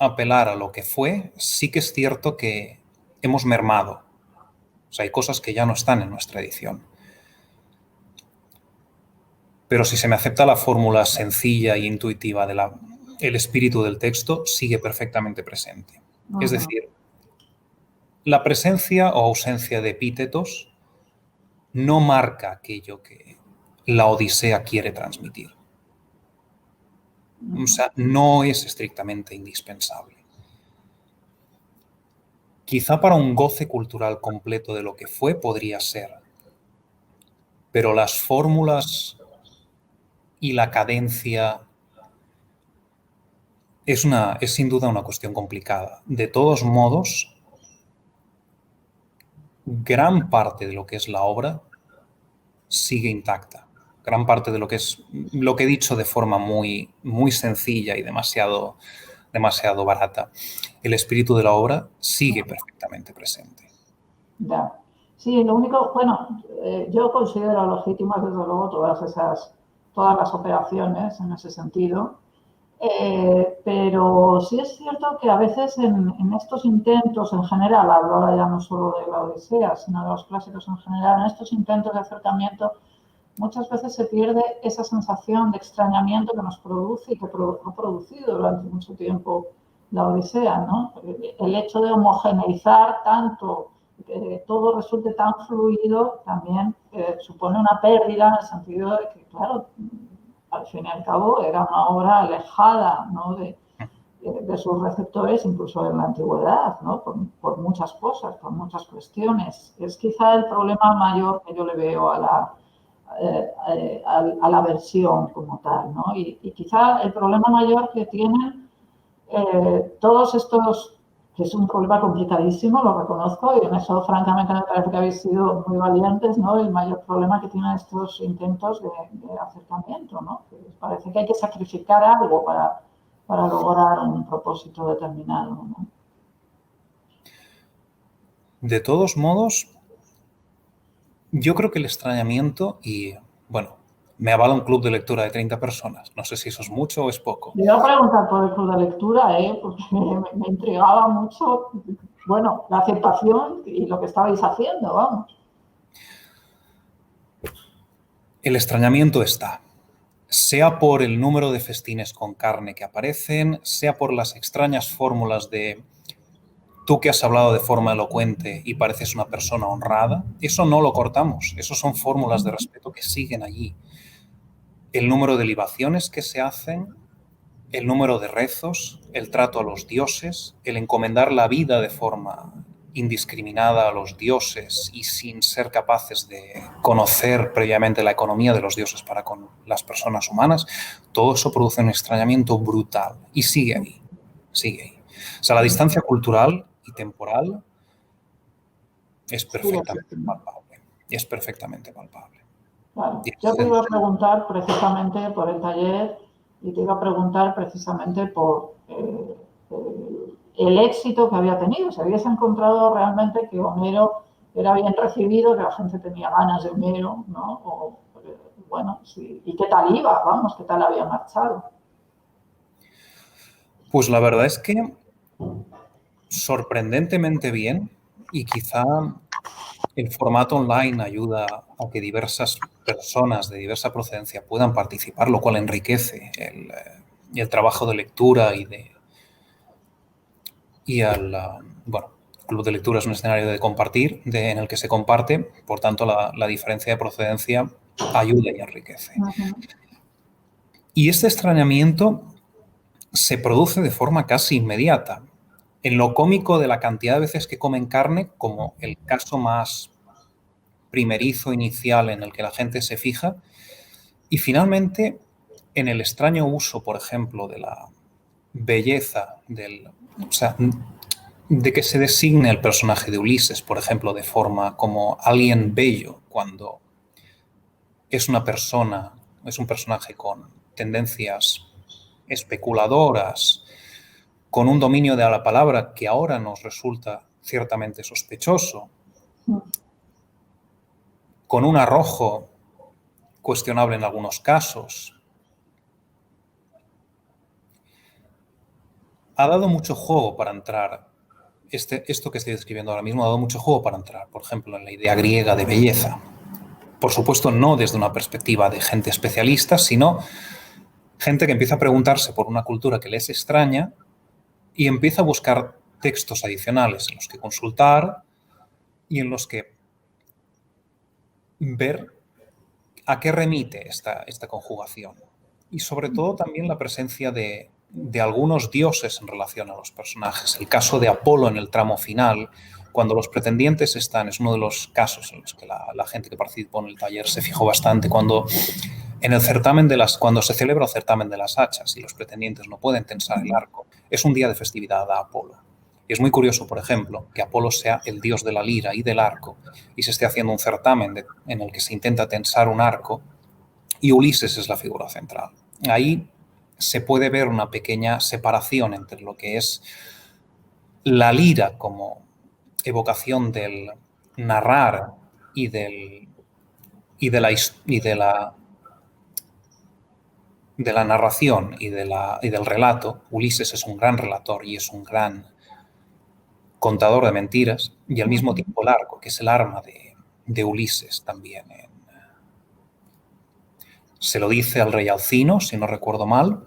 Speaker 3: apelar a lo que fue, sí que es cierto que hemos mermado. O sea, hay cosas que ya no están en nuestra edición. Pero si se me acepta la fórmula sencilla e intuitiva el espíritu del texto, sigue perfectamente presente. Uh-huh. Es decir, la presencia o ausencia de epítetos no marca aquello que la Odisea quiere transmitir. O sea, no es estrictamente indispensable. Quizá para un goce cultural completo de lo que fue podría ser, pero las fórmulas y la cadencia es sin duda una cuestión complicada. De todos modos, gran parte de lo que es la obra sigue intacta. Gran parte de lo que he dicho de forma muy, muy sencilla y demasiado barata. El espíritu de la obra sigue perfectamente presente.
Speaker 2: Ya. Sí, lo único, bueno, yo considero legítimas desde luego todas las operaciones en ese sentido, pero sí es cierto que a veces en estos intentos en general, hablo ahora ya no solo de la Odisea, sino de los clásicos en general, en estos intentos de acercamiento, muchas veces se pierde esa sensación de extrañamiento que nos produce y que ha producido durante mucho tiempo la Odisea, ¿no? El hecho de homogeneizar tanto, que todo resulte tan fluido, también supone una pérdida en el sentido de que, claro, al fin y al cabo era una obra alejada, ¿no? de sus receptores, incluso en la antigüedad, ¿no? Por muchas cosas, por muchas cuestiones. Es quizá el problema mayor que yo le veo a la versión como tal, ¿no? Y quizá el problema mayor que tienen todos estos, que es un problema complicadísimo, lo reconozco, y en eso francamente me parece que habéis sido muy valientes, ¿no? El mayor problema que tienen estos intentos de acercamiento, ¿no? Que parece que hay que sacrificar algo para lograr un propósito determinado, ¿no?
Speaker 3: De todos modos, yo creo que el extrañamiento y, bueno, me avala un club de lectura de 30 personas. No sé si eso es mucho o es poco.
Speaker 2: Le iba a preguntar por el club de lectura, porque me intrigaba mucho, bueno, la aceptación y lo que estabais haciendo, vamos.
Speaker 3: El extrañamiento está, sea por el número de festines con carne que aparecen, sea por las extrañas fórmulas de tú que has hablado de forma elocuente y pareces una persona honrada, eso no lo cortamos, eso son fórmulas de respeto que siguen allí. El número de libaciones que se hacen, el número de rezos, el trato a los dioses, el encomendar la vida de forma indiscriminada a los dioses y sin ser capaces de conocer previamente la economía de los dioses para con las personas humanas, todo eso produce un extrañamiento brutal y sigue ahí, sigue ahí. O sea, la distancia cultural y temporal es perfectamente palpable. Es perfectamente palpable.
Speaker 2: Claro. Yo te iba a preguntar precisamente por el taller y te iba a preguntar precisamente por el éxito que había tenido. Si habías encontrado realmente que Homero era bien recibido, que la gente tenía ganas de Homero, ¿no? O, bueno, sí. ¿Y qué tal iba? Vamos, ¿qué tal había marchado?
Speaker 3: Pues la verdad es que sorprendentemente bien, y quizá el formato online ayuda a que diversas personas de diversa procedencia puedan participar, lo cual enriquece el trabajo de lectura bueno, el club de lectura es un escenario de compartir, en el que se comparte, por tanto la diferencia de procedencia ayuda y enriquece. Y este extrañamiento se produce de forma casi inmediata. En lo cómico de la cantidad de veces que comen carne, como el caso más primerizo inicial en el que la gente se fija, y finalmente en el extraño uso, por ejemplo, de la belleza, o sea, de que se designe el personaje de Ulises, por ejemplo, de forma como alguien bello, cuando es una persona, es un personaje con tendencias especuladoras, con un dominio de la palabra que ahora nos resulta ciertamente sospechoso, con un arrojo cuestionable en algunos casos. Ha dado mucho juego para entrar, esto que estoy describiendo ahora mismo ha dado mucho juego para entrar, por ejemplo, en la idea griega de belleza. Por supuesto, no desde una perspectiva de gente especialista, sino gente que empieza a preguntarse por una cultura que les extraña y empieza a buscar textos adicionales en los que consultar y en los que ver a qué remite esta conjugación. Y sobre todo también la presencia de algunos dioses en relación a los personajes. El caso de Apolo en el tramo final, cuando los pretendientes están, es uno de los casos en los que la gente que participó en el taller se fijó bastante, cuando en el certamen cuando se celebra el certamen de las hachas y los pretendientes no pueden tensar el arco, es un día de festividad a Apolo. Y es muy curioso, por ejemplo, que Apolo sea el dios de la lira y del arco y se esté haciendo un certamen en el que se intenta tensar un arco y Ulises es la figura central. Ahí se puede ver una pequeña separación entre lo que es la lira como evocación del narrar y de la narración y del relato. Ulises es un gran relator y es un gran contador de mentiras, y al mismo tiempo el arco, que es el arma de Ulises también. Se lo dice al rey Alcino, si no recuerdo mal,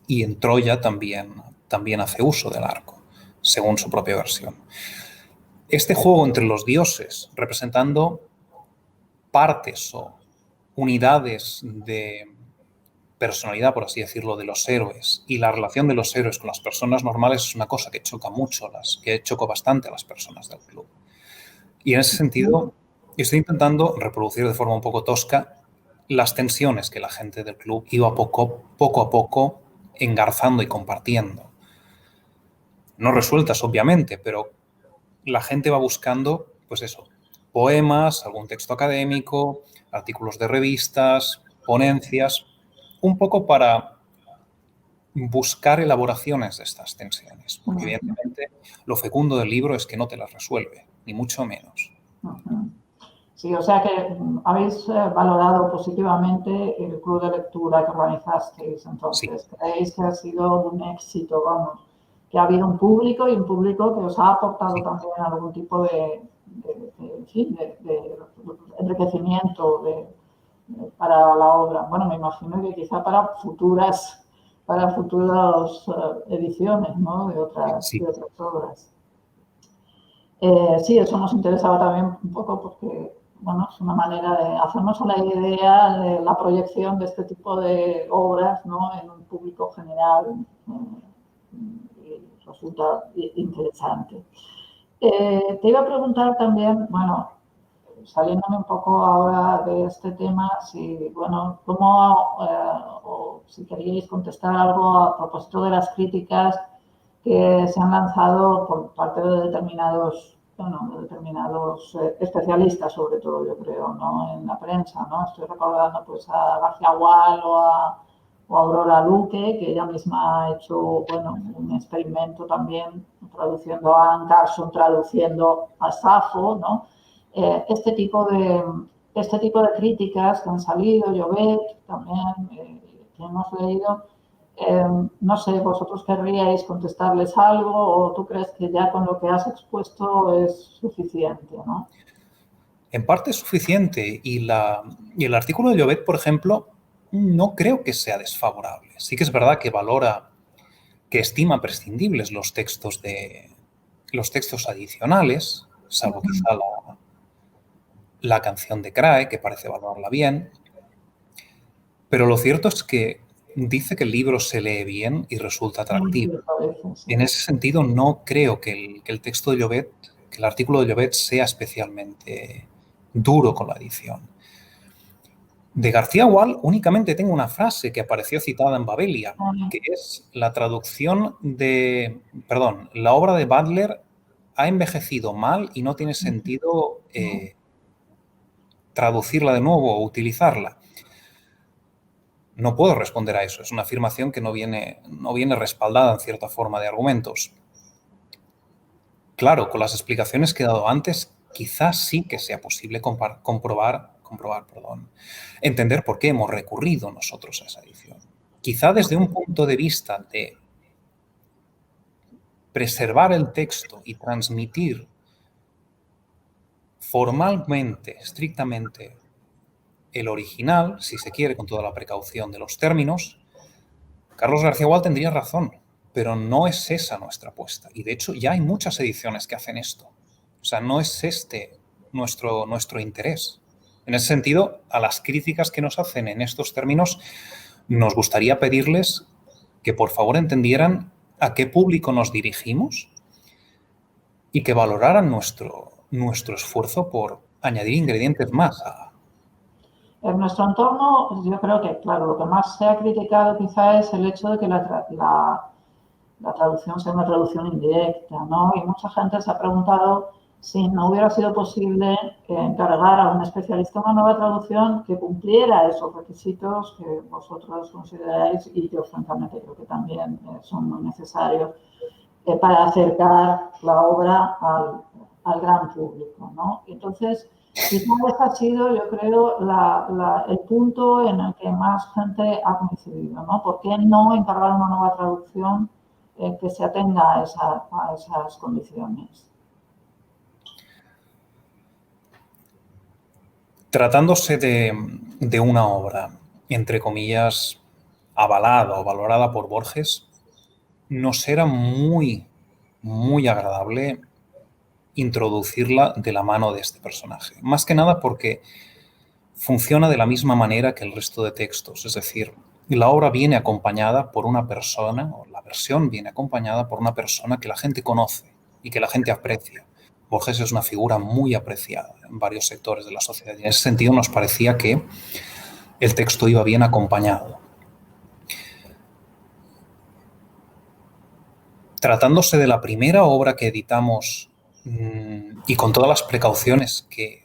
Speaker 3: y en Troya también hace uso del arco, según su propia versión. Este juego entre los dioses, representando partes o unidades de personalidad, por así decirlo, de los héroes, y la relación de los héroes con las personas normales, es una cosa que choca mucho, que chocó bastante a las personas del club. Y en ese sentido, estoy intentando reproducir de forma un poco tosca las tensiones que la gente del club iba poco a poco engarzando y compartiendo. No resueltas, obviamente, pero la gente va buscando, pues eso, poemas, algún texto académico, artículos de revistas, ponencias, un poco para buscar elaboraciones de estas tensiones, porque evidentemente lo fecundo del libro es que no te las resuelve, ni mucho menos.
Speaker 2: Sí, o sea que habéis valorado positivamente el club de lectura que organizasteis, entonces. Sí. ¿Creéis que ha sido un éxito, vamos? Que ha habido un público y un público que os ha aportado también algún tipo de enriquecimiento para la obra. Bueno, me imagino que quizá para futuras ediciones, ¿no? de otras obras. Sí, eso nos interesaba también un poco porque, bueno, es una manera de hacernos una idea de la proyección de este tipo de obras, ¿no? en un público general. Y resulta interesante. Te iba a preguntar también, bueno, saliéndome un poco ahora de este tema, si, bueno, o si queríais contestar algo a propósito de las críticas que se han lanzado por parte de determinados especialistas, sobre todo, yo creo, ¿no? En la prensa, ¿no? Estoy recordando pues a García Gual o a Aurora Luque, que ella misma ha hecho, bueno, un experimento también traduciendo a Anne Carson, traduciendo a Safo, ¿no? Este tipo de críticas que han salido, Llobet también, que hemos leído, no sé, vosotros querríais contestarles algo o tú crees que ya con lo que has expuesto es suficiente, ¿no?
Speaker 3: En parte es suficiente y el artículo de Llobet, por ejemplo, no creo que sea desfavorable. Sí que es verdad que que estima prescindibles los textos adicionales, salvo quizá la canción de Crae, que parece valorarla bien, pero lo cierto es que dice que el libro se lee bien y resulta atractivo. En ese sentido, no creo que el texto de Llobet, que el artículo de Llobet sea especialmente duro con la edición. De García Gual únicamente tengo una frase que apareció citada en Babelia, que es la traducción la obra de Butler ha envejecido mal y no tiene sentido traducirla de nuevo o utilizarla. No puedo responder a eso, es una afirmación que no viene respaldada en cierta forma de argumentos. Claro, con las explicaciones que he dado antes, quizás sí que sea posible entender por qué hemos recurrido nosotros a esa edición. Quizá desde un punto de vista de preservar el texto y transmitir formalmente, estrictamente, el original, si se quiere, con toda la precaución de los términos, Carlos García Gual tendría razón, pero no es esa nuestra apuesta. Y de hecho ya hay muchas ediciones que hacen esto. O sea, no es este nuestro interés. En ese sentido, a las críticas que nos hacen en estos términos, nos gustaría pedirles que por favor entendieran a qué público nos dirigimos y que valoraran nuestro esfuerzo por añadir ingredientes más
Speaker 2: En nuestro entorno, yo creo que, claro, lo que más se ha criticado quizá es el hecho de que la traducción sea una traducción indirecta, ¿no? Y mucha gente se ha preguntado si no hubiera sido posible encargar a un especialista una nueva traducción que cumpliera esos requisitos que vosotros consideráis y yo francamente creo que también son muy necesarios para acercar la obra al gran público, ¿no? Entonces, quizá ese ha sido, yo creo, el punto en el que más gente ha coincidido, ¿no? ¿Por qué no encargar una nueva traducción que se atenga a esas condiciones?
Speaker 3: Tratándose de una obra, entre comillas, avalada o valorada por Borges, nos era muy, muy agradable introducirla de la mano de este personaje. Más que nada porque funciona de la misma manera que el resto de textos, es decir, la obra viene acompañada por una persona, o la versión viene acompañada por una persona que la gente conoce y que la gente aprecia. Borges es una figura muy apreciada en varios sectores de la sociedad y en ese sentido nos parecía que el texto iba bien acompañado. Tratándose de la primera obra que editamos y con todas las precauciones que,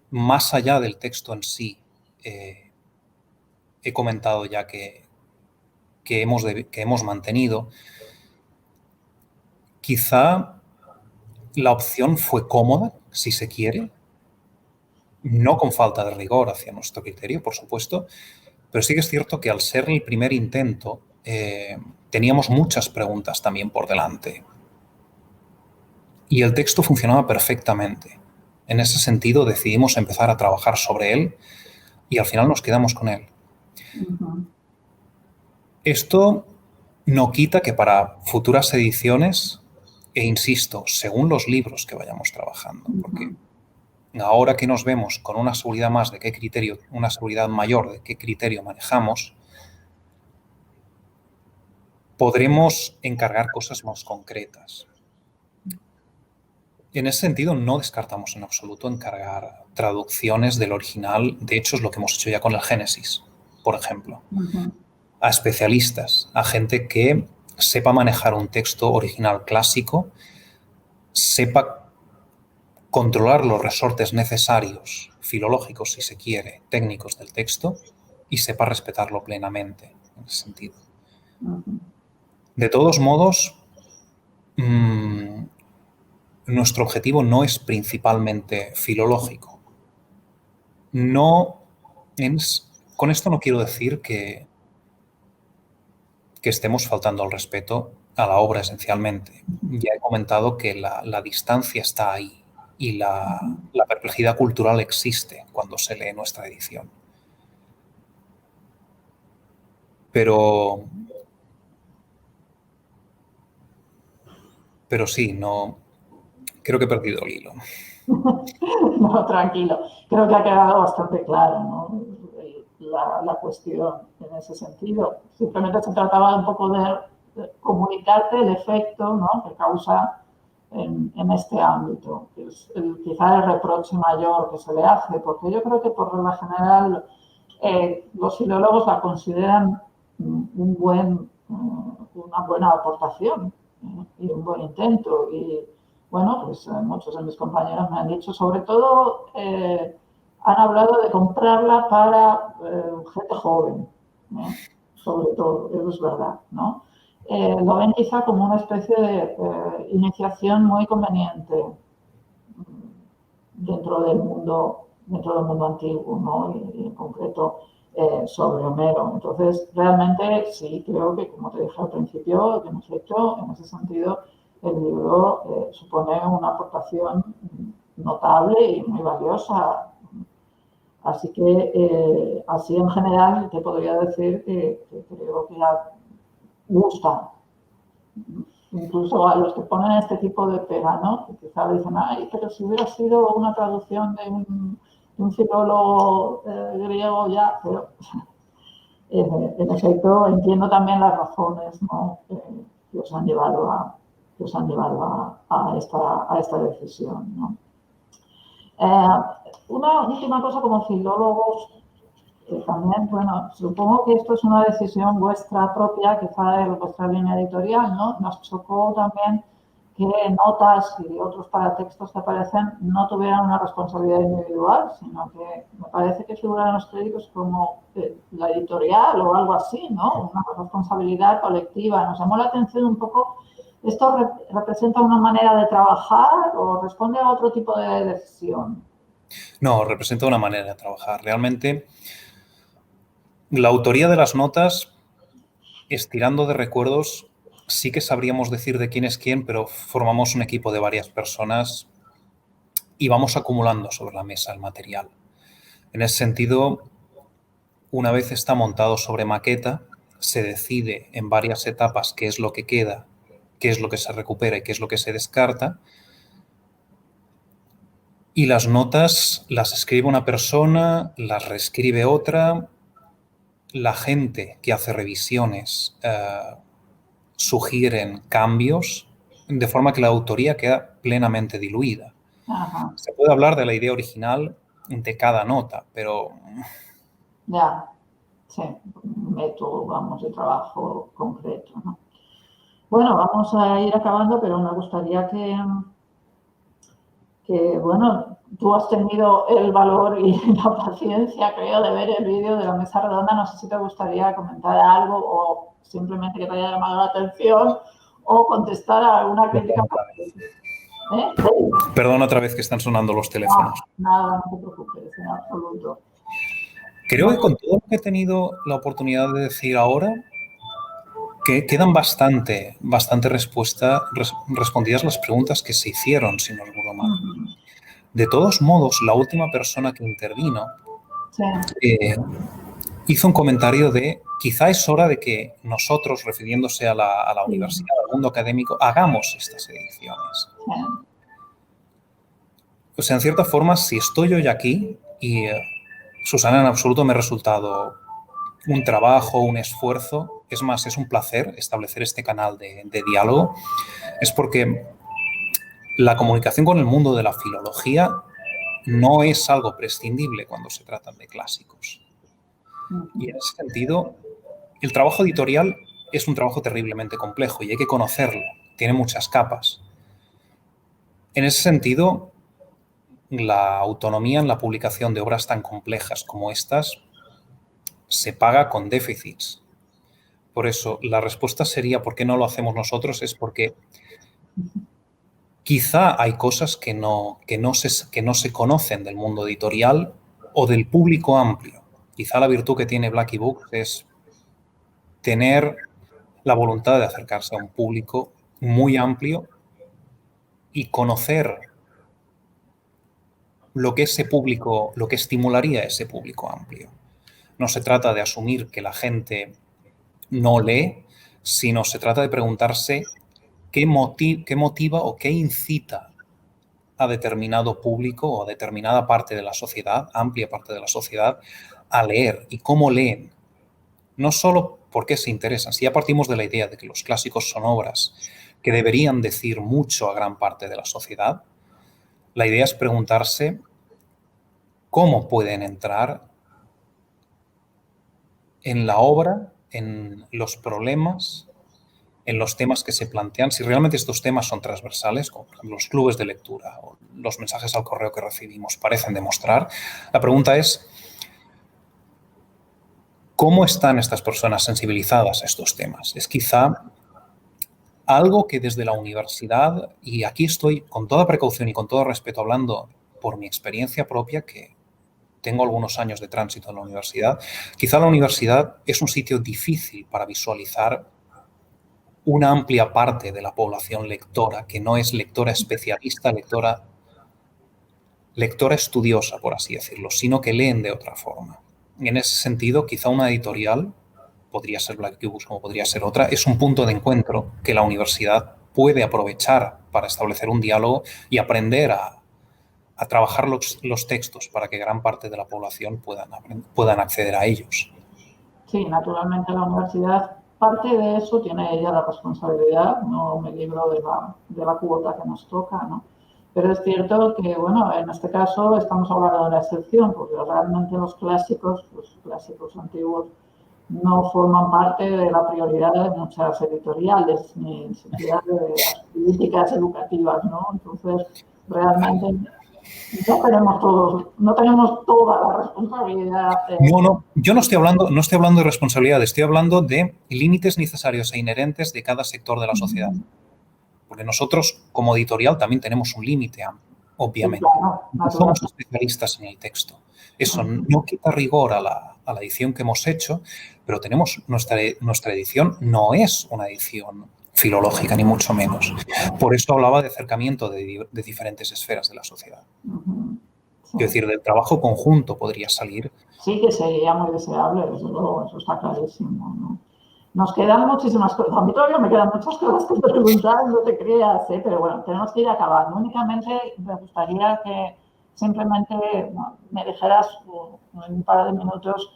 Speaker 3: más allá del texto en sí, he comentado ya que hemos mantenido, quizá la opción fue cómoda, si se quiere, no con falta de rigor hacia nuestro criterio, por supuesto, pero sí que es cierto que al ser el primer intento, teníamos muchas preguntas también por delante. Y el texto funcionaba perfectamente. En ese sentido, decidimos empezar a trabajar sobre él y al final nos quedamos con él. Esto no quita que para futuras ediciones, e insisto, según los libros que vayamos trabajando, porque ahora que nos vemos con una seguridad más de qué criterio, una seguridad mayor de qué criterio manejamos, podremos encargar cosas más concretas. En ese sentido, no descartamos en absoluto encargar traducciones del original. De hecho, es lo que hemos hecho ya con el Génesis, por ejemplo. A especialistas, a gente que sepa manejar un texto original clásico, sepa controlar los resortes necesarios, filológicos si se quiere, técnicos del texto, y sepa respetarlo plenamente en ese sentido. De todos modos, nuestro objetivo no es principalmente filológico. Con esto no quiero decir que estemos faltando al respeto a la obra esencialmente. Ya he comentado que la distancia está ahí y la perplejidad cultural existe cuando se lee nuestra edición. Pero sí, no... Creo que he perdido el hilo.
Speaker 2: No, tranquilo. Creo que ha quedado bastante claro, ¿no? La cuestión en ese sentido. Simplemente se trataba un poco de comunicarte el efecto, ¿no?, que causa en este ámbito, que es quizá el reproche mayor que se le hace, porque yo creo que por regla general los filólogos la consideran una buena aportación y un buen intento. Y bueno, pues muchos de mis compañeros me han dicho, sobre todo, han hablado de comprarla para gente joven, sobre todo, eso es verdad, ¿no? Lo ven quizá como una especie de iniciación muy conveniente dentro del mundo antiguo, ¿no? Y en concreto sobre Homero. Entonces, realmente sí creo que, como te dije al principio, que en efecto, en ese sentido, el libro supone una aportación notable y muy valiosa. Así que, así en general, te podría decir que creo que gusta. Incluso a los que ponen este tipo de pega, ¿no? Que quizá dicen, ay, pero si hubiera sido una traducción de un filólogo griego ya, pero en efecto entiendo también las razones, ¿no?, que os han llevado a esta decisión, ¿no? Una última cosa como filólogos, también, bueno, supongo que esto es una decisión vuestra propia, quizá de vuestra línea editorial, ¿no? Nos chocó también que notas y otros paratextos que aparecen no tuvieran una responsabilidad individual, sino que me parece que figuran los créditos como la editorial o algo así, ¿no? Una responsabilidad colectiva. Nos llamó la atención un poco ¿Esto representa una manera de trabajar o responde a otro tipo de decisión?
Speaker 3: No, representa una manera de trabajar. Realmente, la autoría de las notas, estirando de recuerdos, sí que sabríamos decir de quién es quién, pero formamos un equipo de varias personas y vamos acumulando sobre la mesa el material. En ese sentido, una vez está montado sobre maqueta, se decide en varias etapas qué es lo que queda, qué es lo que se recupera y qué es lo que se descarta. Y las notas las escribe una persona, las reescribe otra. La gente que hace revisiones sugieren cambios, de forma que la autoría queda plenamente diluida.
Speaker 2: Ajá.
Speaker 3: Se puede hablar de la idea original de cada nota, pero...
Speaker 2: Ya, sí, un método, vamos, de trabajo concreto, ¿no? Bueno, vamos a ir acabando, pero me gustaría que, bueno, tú has tenido el valor y la paciencia, creo, de ver el vídeo de la mesa redonda. No sé si te gustaría comentar algo o simplemente que te haya llamado la atención o contestar a alguna crítica. ¿Eh?
Speaker 3: Perdón otra vez que están sonando los teléfonos.
Speaker 2: Nada, no te preocupes, en absoluto.
Speaker 3: Creo que con todo lo que he tenido la oportunidad de decir ahora, que quedan bastante respondidas las preguntas que se hicieron, si no recuerdo mal. De todos modos, la última persona que intervino hizo un comentario de quizá es hora de que nosotros, refiriéndose a la universidad, al mundo académico, hagamos estas ediciones. O sea, en cierta forma, si estoy hoy aquí y Susana, en absoluto me ha resultado un trabajo, un esfuerzo, es más, es un placer establecer este canal de diálogo, es porque la comunicación con el mundo de la filología no es algo prescindible cuando se tratan de clásicos. Y en ese sentido, el trabajo editorial es un trabajo terriblemente complejo y hay que conocerlo, tiene muchas capas. En ese sentido, la autonomía en la publicación de obras tan complejas como estas se paga con déficits. Por eso, la respuesta sería ¿por qué no lo hacemos nosotros? Es porque quizá hay cosas que no se conocen del mundo editorial o del público amplio. Quizá la virtud que tiene Blackie Books es tener la voluntad de acercarse a un público muy amplio y conocer lo que ese público, lo que estimularía a ese público amplio. No se trata de asumir que la gente no lee, sino se trata de preguntarse qué motiva o qué incita a determinado público o a determinada parte de la sociedad, amplia parte de la sociedad, a leer y cómo leen. No solo por qué se interesan. Si ya partimos de la idea de que los clásicos son obras que deberían decir mucho a gran parte de la sociedad, la idea es preguntarse cómo pueden entrar en la obra, en los problemas, en los temas que se plantean, si realmente estos temas son transversales, como por ejemplo los clubes de lectura o los mensajes al correo que recibimos parecen demostrar. La pregunta es, ¿cómo están estas personas sensibilizadas a estos temas? Es quizá algo que desde la universidad, y aquí estoy con toda precaución y con todo respeto hablando por mi experiencia propia, que tengo algunos años de tránsito en la universidad, quizá la universidad es un sitio difícil para visualizar una amplia parte de la población lectora, que no es lectora especialista, lectora estudiosa, por así decirlo, sino que leen de otra forma. Y en ese sentido, quizá una editorial, podría ser Blackie Books como podría ser otra, es un punto de encuentro que la universidad puede aprovechar para establecer un diálogo y aprender a trabajar los textos para que gran parte de la población puedan acceder a ellos.
Speaker 2: Sí, naturalmente la universidad, parte de eso tiene ella la responsabilidad, no me libro de la cuota que nos toca, ¿no? Pero es cierto que, bueno, en este caso estamos hablando de la excepción, porque realmente los clásicos antiguos, no forman parte de la prioridad de muchas editoriales, ni siquiera de las políticas educativas, ¿no? Entonces, realmente no tenemos toda la responsabilidad.
Speaker 3: No, yo no estoy hablando de responsabilidad, estoy hablando de límites necesarios e inherentes de cada sector de la sociedad. Porque nosotros, como editorial, también tenemos un límite, obviamente.
Speaker 2: Sí, claro,
Speaker 3: No somos especialistas en el texto. Eso no quita rigor a la edición que hemos hecho, pero tenemos nuestra edición no es una edición filológica, ni mucho menos. Por eso hablaba de acercamiento de diferentes esferas de la sociedad.
Speaker 2: Sí.
Speaker 3: Es decir, del trabajo conjunto podría salir.
Speaker 2: Sí, que sería muy deseable, desde luego, eso está clarísimo, ¿no? Nos quedan muchísimas cosas. A mí todavía me quedan muchas cosas que preguntar, no te creas, pero bueno, tenemos que ir acabando. Únicamente me gustaría que simplemente me dijeras en un par de minutos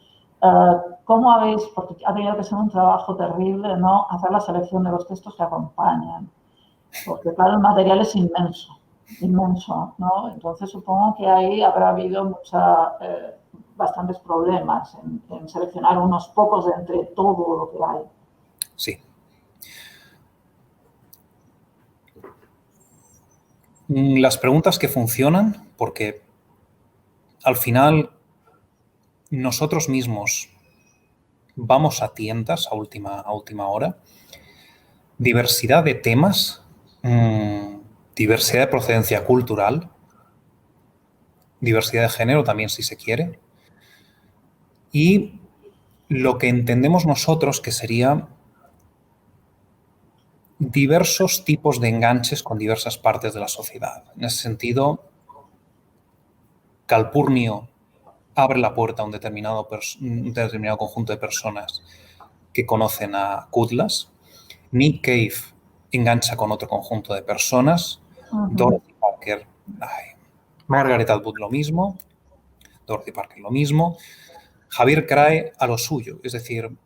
Speaker 2: cómo habéis, porque ha tenido que ser un trabajo terrible, ¿no?, hacer la selección de los textos que acompañan. Porque, claro, el material es inmenso, ¿no? Entonces, supongo que ahí habrá habido bastantes problemas en seleccionar unos pocos de entre todo lo que hay.
Speaker 3: Sí. Las preguntas que funcionan, porque al final nosotros mismos vamos a tientas a última hora. Diversidad de temas, diversidad de procedencia cultural, diversidad de género también, si se quiere, y lo que entendemos nosotros que sería diversos tipos de enganches con diversas partes de la sociedad. En ese sentido, Calpurnio abre la puerta a un determinado conjunto de personas que conocen a Cutlass. Nick Cave engancha con otro conjunto de personas. Dorothy Parker, Margaret Atwood lo mismo. Dorothy Parker lo mismo. Javier Crae a lo suyo. Es decir,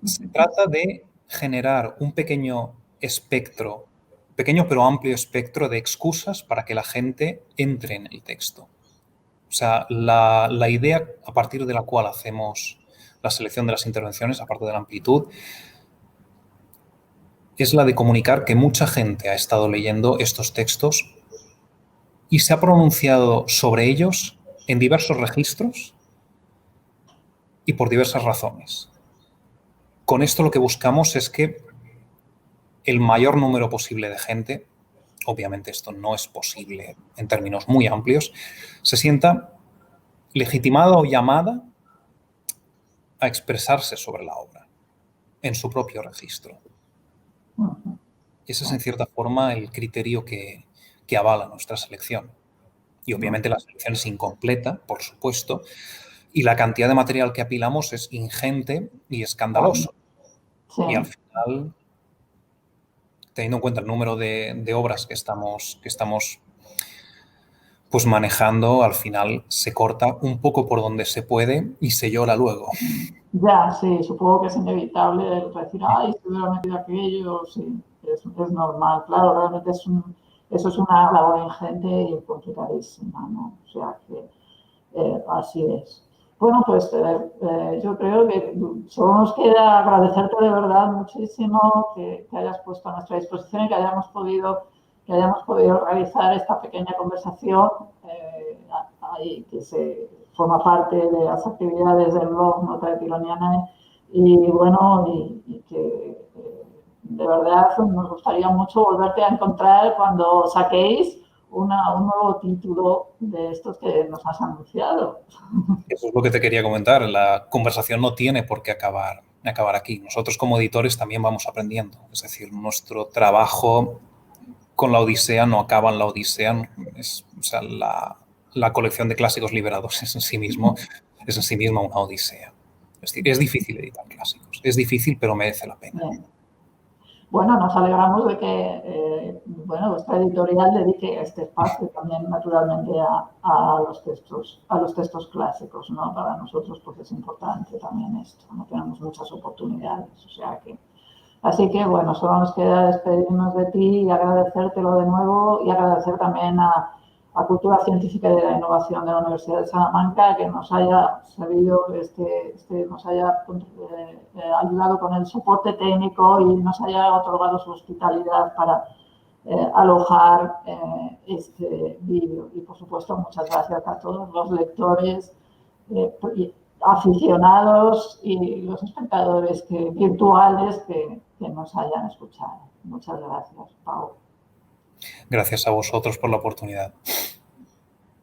Speaker 3: se trata de generar un pequeño espectro, pequeño pero amplio espectro de excusas para que la gente entre en el texto. O sea, la idea a partir de la cual hacemos la selección de las intervenciones, aparte de la amplitud, es la de comunicar que mucha gente ha estado leyendo estos textos y se ha pronunciado sobre ellos en diversos registros y por diversas razones. Con esto lo que buscamos es que el mayor número posible de gente, obviamente esto no es posible en términos muy amplios, se sienta legitimada o llamada a expresarse sobre la obra en su propio registro. Ese es, en cierta forma, el criterio que avala nuestra selección. Y obviamente la selección es incompleta, por supuesto, y la cantidad de material que apilamos es ingente y escandaloso.
Speaker 2: Sí.
Speaker 3: Y al final, teniendo en cuenta el número de obras que estamos pues manejando, al final se corta un poco por donde se puede y se llora luego.
Speaker 2: Ya, sí, supongo que es inevitable decir, ay, si hubiera metido aquello, sí, es normal. Claro, realmente eso es una labor ingente y complicadísima, ¿no? O sea que así es. Bueno, pues yo creo que solo nos queda agradecerte de verdad muchísimo que hayas puesto a nuestra disposición y que hayamos podido realizar esta pequeña conversación ahí que se forma parte de las actividades del blog Nota de Tironiana y bueno, y que de verdad nos gustaría mucho volverte a encontrar cuando saquéis un nuevo título de estos que nos has anunciado.
Speaker 3: Eso es lo que te quería comentar. La conversación no tiene por qué acabar aquí. Nosotros como editores también vamos aprendiendo. Es decir, nuestro trabajo con la Odisea no acaba en la Odisea. O sea, la colección de clásicos liberados es en sí misma una Odisea. Es decir, es difícil editar clásicos. Es difícil, pero merece la pena.
Speaker 2: Bien. Bueno, nos alegramos de que vuestra editorial dedique este espacio también naturalmente a los textos clásicos, ¿no? Para nosotros pues es importante también esto, no tenemos muchas oportunidades, o sea que así que bueno, solo nos queda despedirnos de ti y agradecértelo de nuevo y agradecer también a Cultura Científica y de la Innovación de la Universidad de Salamanca que nos haya servido, nos haya ayudado con el soporte técnico y nos haya otorgado su hospitalidad para alojar este vídeo. Y por supuesto, muchas gracias a todos los lectores, aficionados y los espectadores virtuales que nos hayan escuchado. Muchas gracias, Pau.
Speaker 3: Gracias a vosotros por la oportunidad.